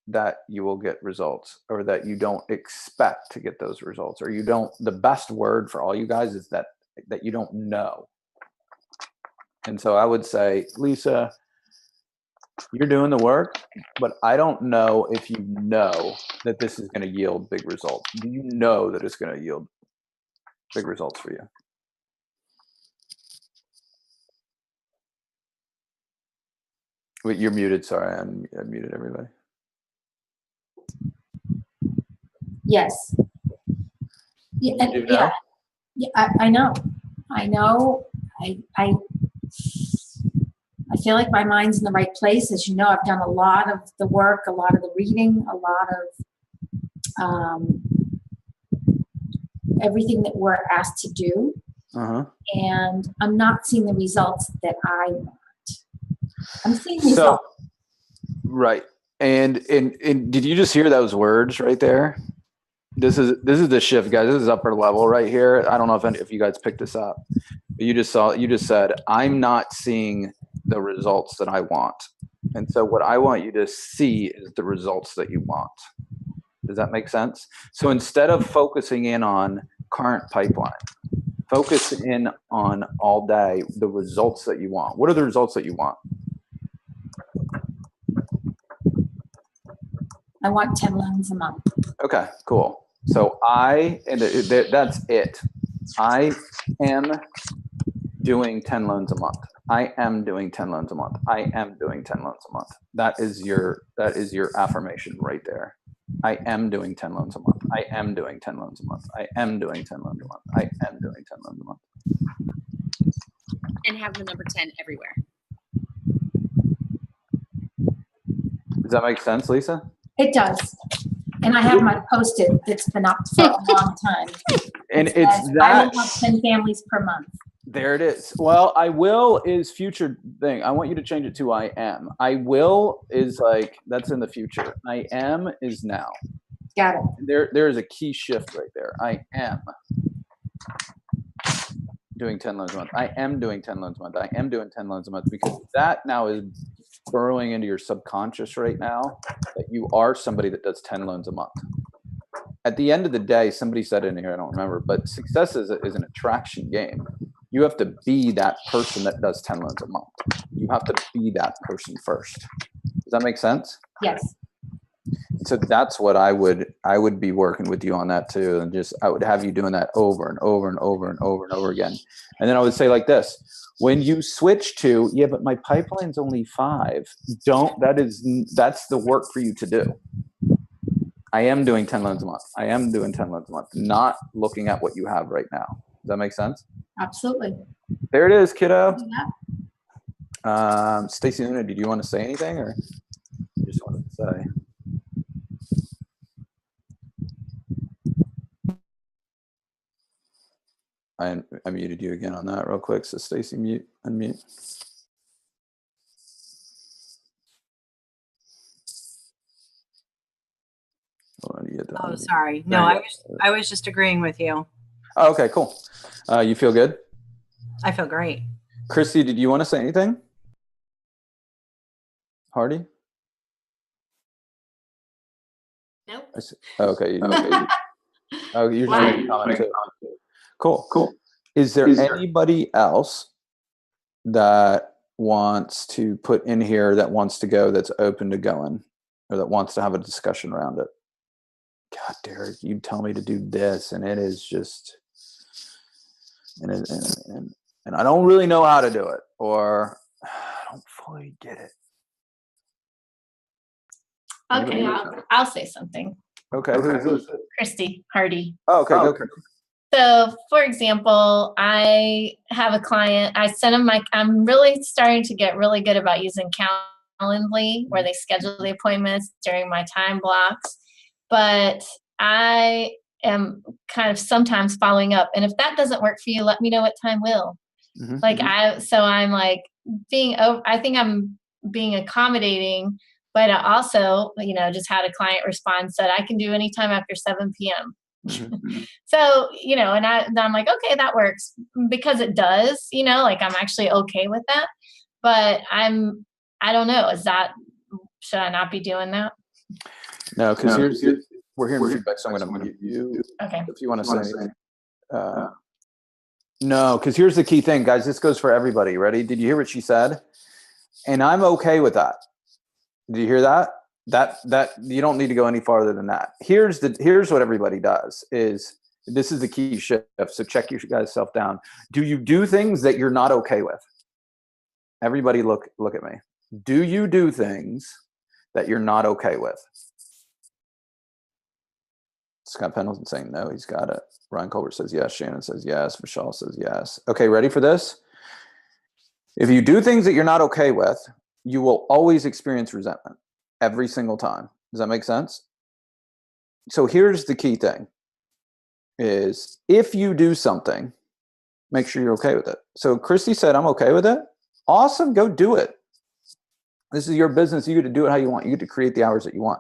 that you will get results, or that you don't expect to get those results, or you don't. The best word for all you guys is that you don't know. And so I would say, Lisa, you're doing the work, but I don't know if you know that this is going to yield big results. Do you know that it's going to yield big results for you? Wait, you're muted. Sorry, I muted everybody. Yes. Yeah, I know. I feel like my mind's in the right place. As you know, I've done a lot of the work, a lot of the reading, a lot of everything that we're asked to do. And I'm not seeing the results that I want. I'm seeing results. Right. And did you just hear those words right there? This is the shift, guys. This is upper level right here. I don't know if you guys picked this up. But you just said, I'm not seeing the results that I want. And so what I want you to see is the results that you want. Does that make sense? So instead of focusing in on current pipeline, focus in on all day the results that you want. What are the results that you want? I want 10 loans a month. Okay, cool. So that's it. I am doing 10 loans a month. I am doing 10 loans a month. I am doing 10 loans a month. That is your affirmation right there. I am doing 10 loans a month. I am doing 10 loans a month. I am doing 10 loans a month. I am doing 10 loans a month. And have the number 10 everywhere. Does that make sense, Lisa? It does. And I have my Post-it that's been up for a long time. And It says, I will have 10 families per month. There it is. Well, I will is future thing. I want you to change it to I am. I will is like, that's in the future. I am is now. Got it. There is a key shift right there. I am doing 10 loans a month. I am doing 10 loans a month. I am doing 10 loans a month, because that now is burrowing into your subconscious right now that you are somebody that does 10 loans a month. At the end of the day, somebody said it in here, I don't remember, but success is an attraction game. You have to be that person that does 10 loans a month. You have to be that person first. Does that make sense? Yes. So that's what I would be working with you on that too. And I would have you doing that over and over and over and over and over again. And then I would say like this, when you switch to, yeah, but my pipeline's only 5, that's the work for you to do. I am doing 10 loans a month. I am doing 10 loans a month, not looking at what you have right now. Does that make sense? Absolutely. There it is, kiddo. Yeah. Stacey Luna, did you want to say anything, or you just wanted to say? I muted you again on that real quick. So Stacey, unmute. Oh, sorry. No, I was just agreeing with you. Oh, okay, cool. You feel good? I feel great. Christy, did you want to say anything? Hardy? Nope. Okay. Oh, you're just making a comment too. Cool. Is there anybody else that wants to put in here, that wants to go, that's open to going, or that wants to have a discussion around it? God, Deryck, you tell me to do this, and it is just, and I don't really know how to do it, or I don't fully get it. Okay, I'll say something. Okay, who's it? Christy Hardy. Oh, okay, go Christy. So, for example, I have a client. I sent him I'm really starting to get really good about using Calendly, where they schedule the appointments during my time blocks. But I am kind of sometimes following up. And if that doesn't work for you, let me know what time will. Mm-hmm. I'm like I think I'm being accommodating, but I also, just had a client respond, said I can do anytime after 7 p.m. Mm-hmm. So, and I'm like, okay, that works, because it does, I'm actually okay with that. But I don't know, should I not be doing that? No, because we're hearing feedback, so I'm going to mute you. Okay. If you want to say anything. No, because here's the key thing, guys. This goes for everybody. Ready? Did you hear what she said? And I'm okay with that. Did you hear that? That you don't need to go any farther than that. Here's what everybody does is, this is the key shift. So check your guys self down. Do you do things that you're not okay with? Everybody look at me. Do you do things that you're not okay with? Scott Pendleton saying no, he's got it. Ryan Colbert says yes. Shannon says yes. Vishal says yes. Okay, ready for this? If you do things that you're not okay with, you will always experience resentment every single time. Does that make sense? So here's the key thing is, if you do something, make sure you're okay with it. So Christy said, I'm okay with it. Awesome, go do it. This is your business. You get to do it how you want. You get to create the hours that you want.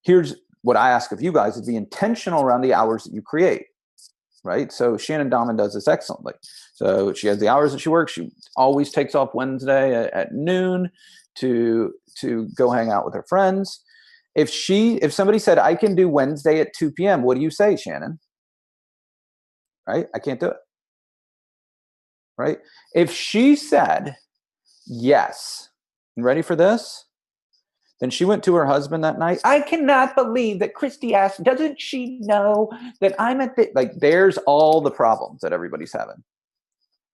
Here's what I ask of you guys, is be intentional around the hours that you create, right? So Shannon Dahman does this excellently. So she has the hours that she works. She always takes off Wednesday at noon to go hang out with her friends. If somebody said, I can do Wednesday at 2 p.m., what do you say, Shannon? Right? I can't do it. Right? If she said, yes, and ready for this? Then she went to her husband that night. I cannot believe that Christy asked, doesn't she know that I'm at the, like, there's all the problems that everybody's having,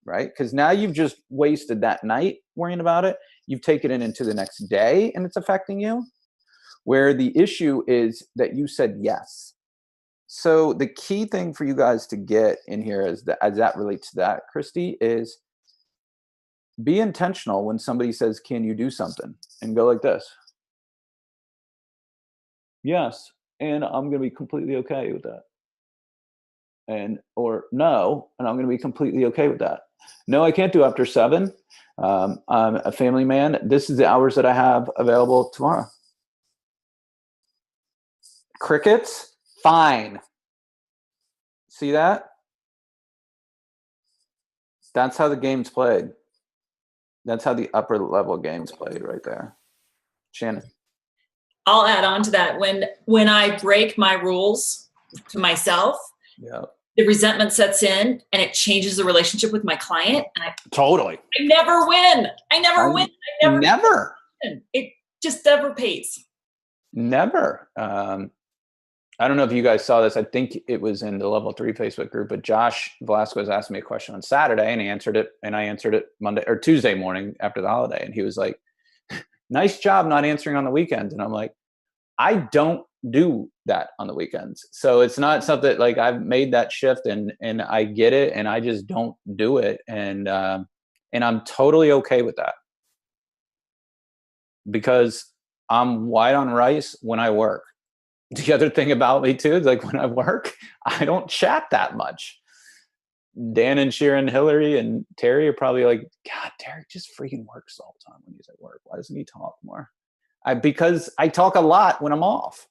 right? Because now you've just wasted that night worrying about it. You've taken it into the next day and it's affecting you. Where the issue is that you said yes. So the key thing for you guys to get in here is that, as that relates to that, Christy, is be intentional when somebody says, can you do something? And go like this. Yes, and I'm going to be completely okay with that. Or no, and I'm going to be completely okay with that. No, I can't do after 7. I'm a family man. This is the hours that I have available tomorrow. Crickets, fine. See that? That's how the game's played. That's how the upper level game's played right there. Shannon. I'll add on to that. When I break my rules to myself, the resentment sets in and it changes the relationship with my client. And totally. I never win. I never win. I never. Win. It just never pays. Never. I don't know if you guys saw this. I think it was in the Level 3 Facebook group, but Josh Velasquez asked me a question on Saturday and he answered it, and I answered it Monday or Tuesday morning after the holiday. And he was like, nice job not answering on the weekends. And I'm like, I don't do that on the weekends. So it's not something like I've made that shift and I get it and I just don't do it. And I'm totally okay with that because I'm white on rice when I work. The other thing about me too is like when I work, I don't chat that much. Dan and Sharon, Hillary and Terry are probably like, God, Deryck just freaking works all the time when he's at work. Why doesn't he talk more? Because I talk a lot when I'm off.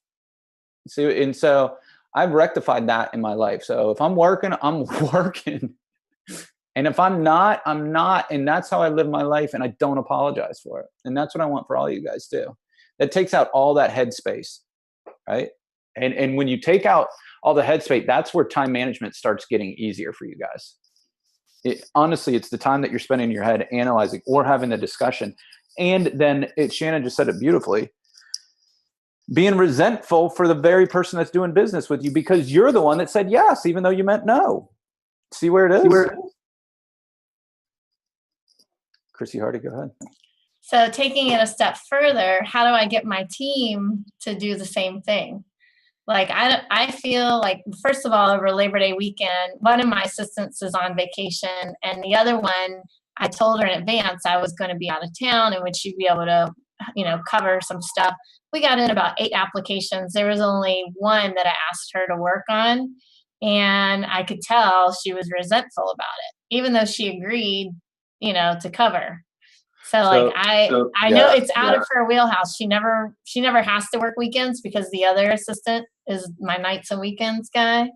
So I've rectified that in my life. So if I'm working, I'm working. And if I'm not, I'm not. And that's how I live my life. And I don't apologize for it. And that's what I want for all you guys too. That takes out all that headspace. Right. And when you take out all the headspace, that's where time management starts getting easier for you guys. Honestly, it's the time that you're spending in your head analyzing or having the discussion. And then Shannon just said it beautifully, being resentful for the very person that's doing business with you because you're the one that said yes, even though you meant no. See where it is? Chrissy Hardy, go ahead. So taking it a step further, how do I get my team to do the same thing? Like, I feel like, first of all, over Labor Day weekend, one of my assistants is on vacation, and the other one, I told her in advance I was going to be out of town and would she be able to, cover some stuff. We got in about 8 applications. There was only one that I asked her to work on, and I could tell she was resentful about it, even though she agreed, to cover. So I know it's out of her wheelhouse. She never has to work weekends because the other assistant is my nights and weekends guy.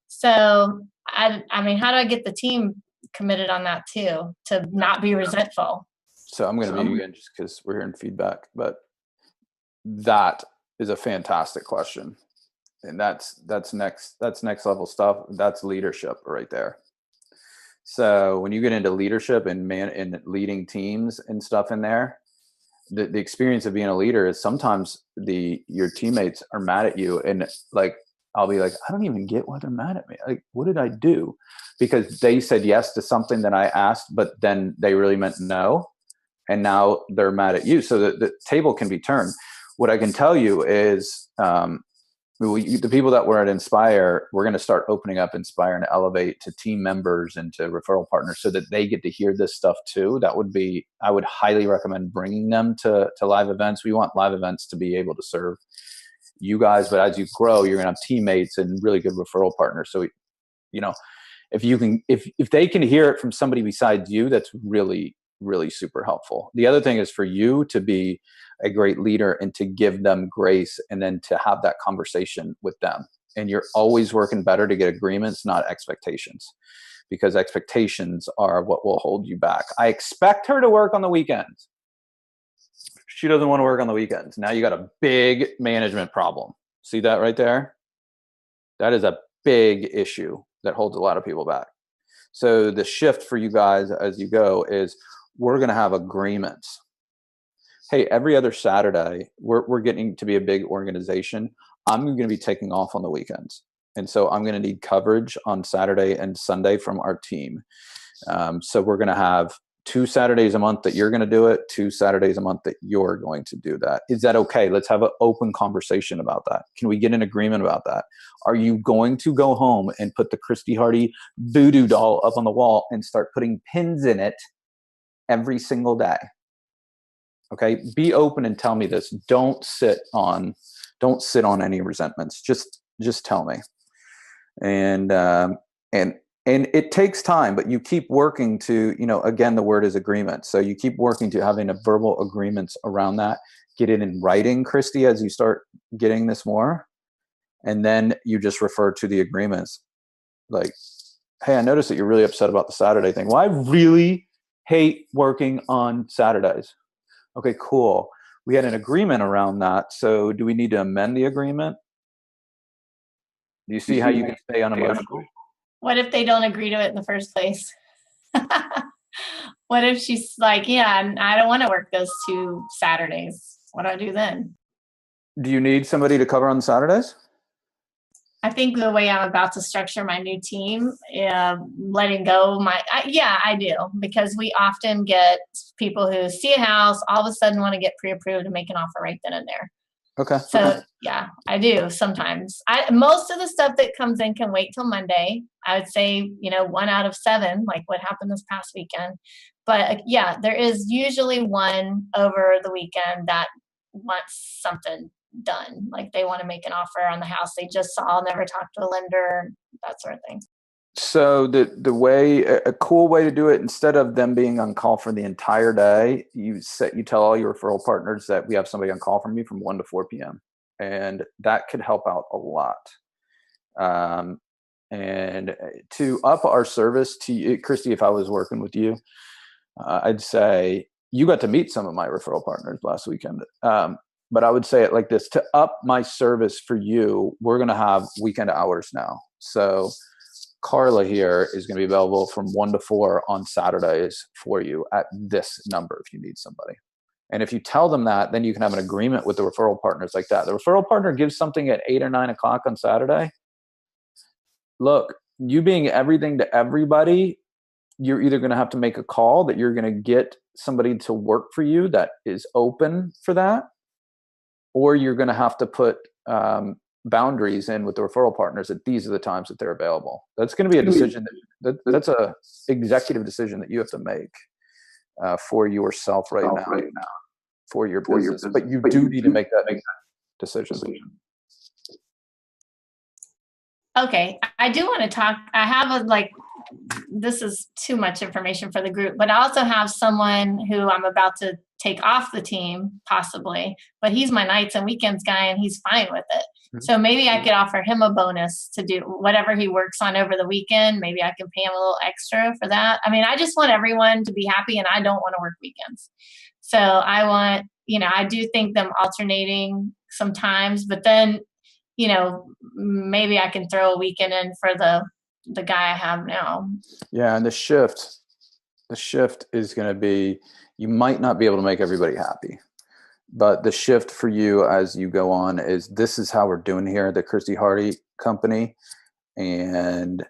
So I mean, how do I get the team committed on that too, to not be resentful? So I'm going to mute again just because we're hearing feedback, but that is a fantastic question. And that's next level stuff. That's leadership right there. So when you get into leadership and leading teams and stuff in there, the experience of being a leader is sometimes your teammates are mad at you, and like I'll be like, I don't even get why they're mad at me. Like, what did I do? Because they said yes to something that I asked, but then they really meant no, and now they're mad at you. So the table can be turned. What I can tell you is the people that were at Inspire, we're going to start opening up Inspire and Elevate to team members and to referral partners so that they get to hear this stuff too. I would highly recommend bringing them to live events. We want live events to be able to serve you guys, but as you grow, you're going to have teammates and really good referral partners. So, if they can hear it from somebody besides you, that's really, really super helpful. The other thing is for you to be a great leader and to give them grace and then to have that conversation with them. And you're always working better to get agreements, not expectations, because expectations are what will hold you back. I expect her to work on the weekends. she doesn't want to work on the weekends. Now you got a big management problem. See that right there? That is a big issue that holds a lot of people back. So the shift for you guys as you go is we're going to have agreements. Hey, every other Saturday, we're getting to be a big organization. I'm going to be taking off on the weekends. And so I'm going to need coverage on Saturday and Sunday from our team. So we're going to have 2 Saturdays a month that you're going to do it, 2 Saturdays a month that you're going to do that. Is that okay? Let's have an open conversation about that. Can we get an agreement about that? Are you going to go home and put the Christy Hardy voodoo doll up on the wall and start putting pins in it every single day? Okay, be open and tell me this. Don't sit on any resentments. Just tell me. And it takes time, but you keep working to, again, the word is agreement. So you keep working to having a verbal agreements around that. Get it in writing, Christy, as you start getting this more. And then you just refer to the agreements. Like, hey, I noticed that you're really upset about the Saturday thing. Well, I really hate working on Saturdays. Okay, cool. We had an agreement around that. So do we need to amend the agreement? Do you see how you can stay unemotional? What if they don't agree to it in the first place? What if she's like, yeah, I don't want to work those 2 Saturdays. What do I do then? Do you need somebody to cover on Saturdays? I think the way I'm about to structure my new team, letting go I do, because we often get people who see a house, all of a sudden want to get pre-approved and make an offer right then and there. Okay. So yeah, I do sometimes. Most of the stuff that comes in can wait till Monday. I would say, 1 out of 7, like what happened this past weekend. But yeah, there is usually one over the weekend that wants something done. Like they want to make an offer on the house they just saw, never talked to a lender, that sort of thing. So the way, a cool way to do it, instead of them being on call for the entire day, you tell all your referral partners that we have somebody on call from you from 1 to 4 p.m. And that could help out a lot. And to up our service to you, Christy, if I was working with you, I'd say you got to meet some of my referral partners last weekend. But I would say it like this: to up my service for you, we're going to have weekend hours now. So Carla here is going to be available from 1 to 4 on Saturdays for you at this number if you need somebody. And if you tell them that, then you can have an agreement with the referral partners like that. The referral partner gives something at 8 or 9 o'clock on Saturday. Look, you being everything to everybody, you're either going to have to make a call that you're going to get somebody to work for you that is open for that, or you're going to have to put boundaries in with the referral partners that these are the times that they're available. That's going to be a decision that's a executive decision that you have to make for yourself right now, for your business. But you do need to make that decision. Okay, I do want to talk. I have this is too much information for the group, but I also have someone who I'm about to take off the team, possibly, but he's my nights and weekends guy and he's fine with it. Mm-hmm. So maybe I could offer him a bonus to do whatever he works on over the weekend. Maybe I can pay him a little extra for that. I mean, I just want everyone to be happy and I don't want to work weekends. So I want, I do think them alternating sometimes, but then, maybe I can throw a weekend in for the guy I have now. Yeah, and the shift is going to be, you might not be able to make everybody happy, but the shift for you as you go on is, this is how we're doing here at the Christy Hardy Company, and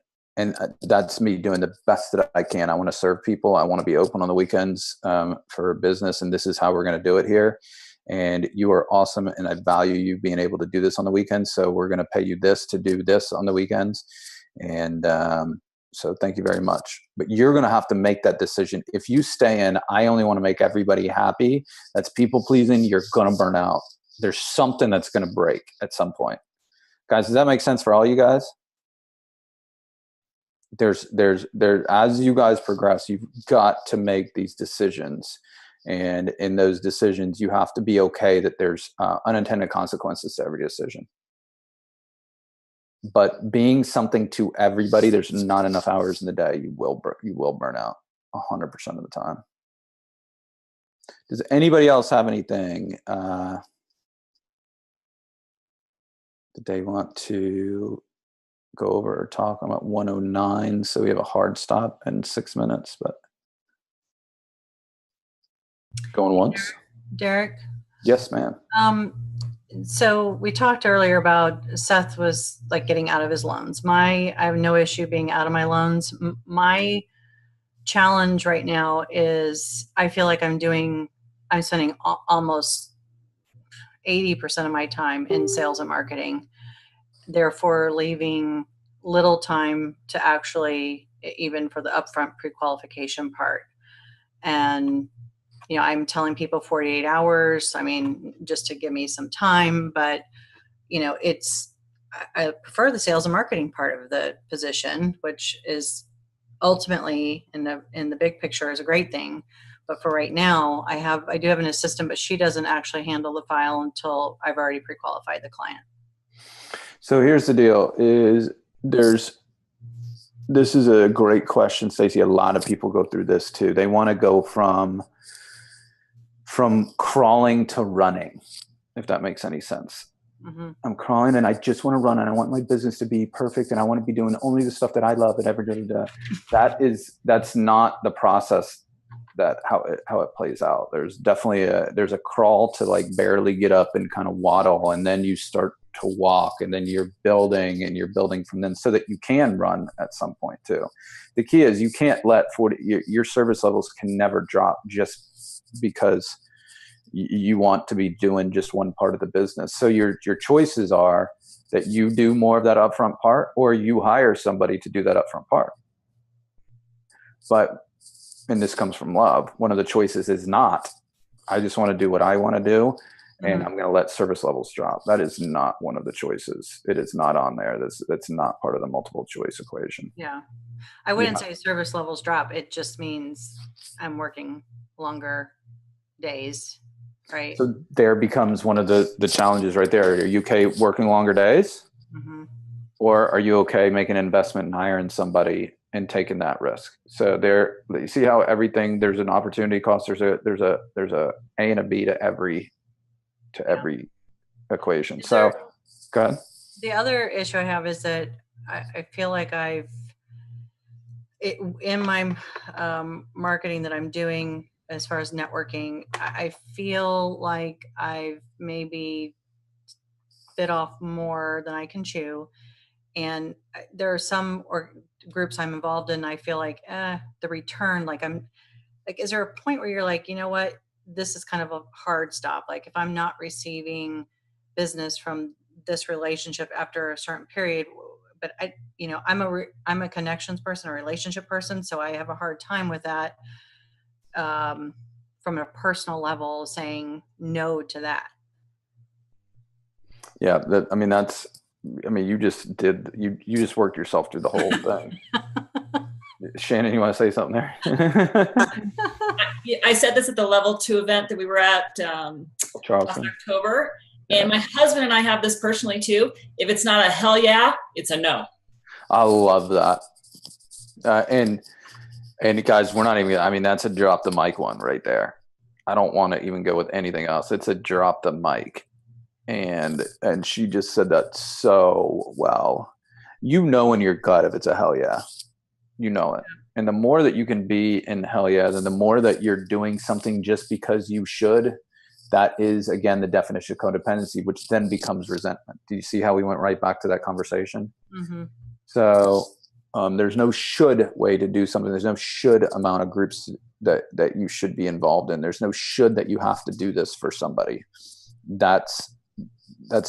that's me doing the best that I can. I want to serve people. I want to be open on the weekends for business, and this is how we're going to do it here. And you are awesome, and I value you being able to do this on the weekends. So we're going to pay you this to do this on the weekends. And so thank you very much. But you're going to have to make that decision. If you stay in, I only want to make everybody happy, that's people pleasing, you're going to burn out. There's something that's going to break at some point. Guys, does that make sense for all you guys? There's as you guys progress, you've got to make these decisions. And in those decisions, you have to be okay that there's unintended consequences to every decision. But being something to everybody, there's not enough hours in the day. You will burn out 100% of the time. Does anybody else have anything that they want to go over or talk? I'm at 109, so we have a hard stop in 6 minutes, but going once. Deryck? Yes, ma'am. So we talked earlier about Seth was like getting out of his loans. I have no issue being out of my loans. My challenge right now is I feel like I'm spending almost 80% of my time in sales and marketing, therefore leaving little time to actually, even for the upfront pre-qualification part. And I'm telling people 48 hours, just to give me some time, but I prefer the sales and marketing part of the position, which is ultimately in the big picture is a great thing. But for right now, I do have an assistant, but she doesn't actually handle the file until I've already pre-qualified the client. So here's the deal this is a great question, Stacey. A lot of people go through this too. They want to go from crawling to running, if that makes any sense. Mm-hmm. I'm crawling and I just want to run and I want my business to be perfect and I want to be doing only the stuff that I love and every day. That's not the process that how it plays out. There's definitely there's a crawl to like barely get up and kind of waddle, and then you start to walk, and then you're building from then so that you can run at some point too. The key is you can't let your service levels can never drop just because you want to be doing just one part of the business. So your choices are that you do more of that upfront part, or you hire somebody to do that upfront part. And this comes from love. One of the choices is not, I just want to do what I want to do, and I'm going to let service levels drop. That is not one of the choices. It is not on there. That's not part of the multiple choice equation. Yeah. I wouldn't say service levels drop. It just means I'm working longer days. Right. So there becomes one of the challenges right there. Are you okay working longer days? Mm-hmm. Or are you okay making an investment and hiring somebody and taking that risk? So you see how everything, there's an opportunity cost. There's a A and a B to every equation. So go ahead. The other issue I have is that I feel like in my marketing that I'm doing, as far as networking, I feel like I've maybe bit off more than I can chew. And there are some groups I'm involved in, I feel like the return, is there a point where you're like, you know what, this is kind of a hard stop. Like if I'm not receiving business from this relationship after a certain period, but I'm a connections person, a relationship person. So I have a hard time with that. From a personal level, saying no to that. Yeah, you just worked yourself through the whole thing. Shannon, you want to say something there? I said this at the level 2 event that we were at last October, and my husband and I have this personally too. If it's not a hell yeah, it's a no. I love that. And guys, we're not even, that's a drop the mic one right there. I don't want to even go with anything else. It's a drop the mic. And she just said that so well. In your gut if it's a hell yeah. You know it. And the more that you can be in hell yeah, then the more that you're doing something just because you should, that is, again, the definition of codependency, which then becomes resentment. Do you see how we went right back to that conversation? Mm-hmm. So there's no should way to do something. There's no should amount of groups that you should be involved in. There's no should that you have to do this for somebody. That's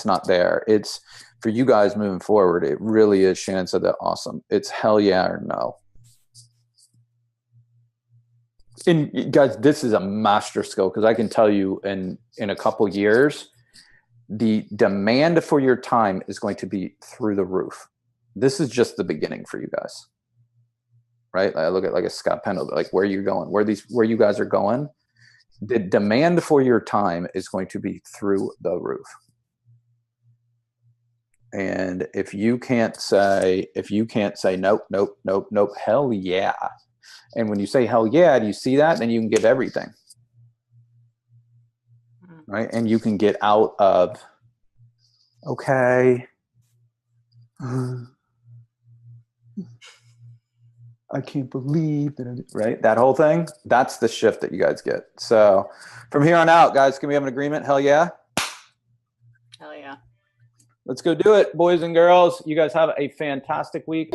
not there. It's for you guys moving forward. It really is. Shannon said that awesome. It's hell yeah or no. And guys, this is a master skill, because I can tell you in a couple years, the demand for your time is going to be through the roof. This is just the beginning for you guys, right? I look at like a Scott Pendle, like where you're going, where you guys are going. The demand for your time is going to be through the roof. And if you can't say nope, hell yeah. And when you say hell yeah, do you see that? Then you can give everything. right? And you can get out of, okay, I can't believe that, right? That whole thing, that's the shift that you guys get. So from here on out, guys, can we have an agreement? Hell yeah. Hell yeah. Let's go do it, boys and girls. You guys have a fantastic week.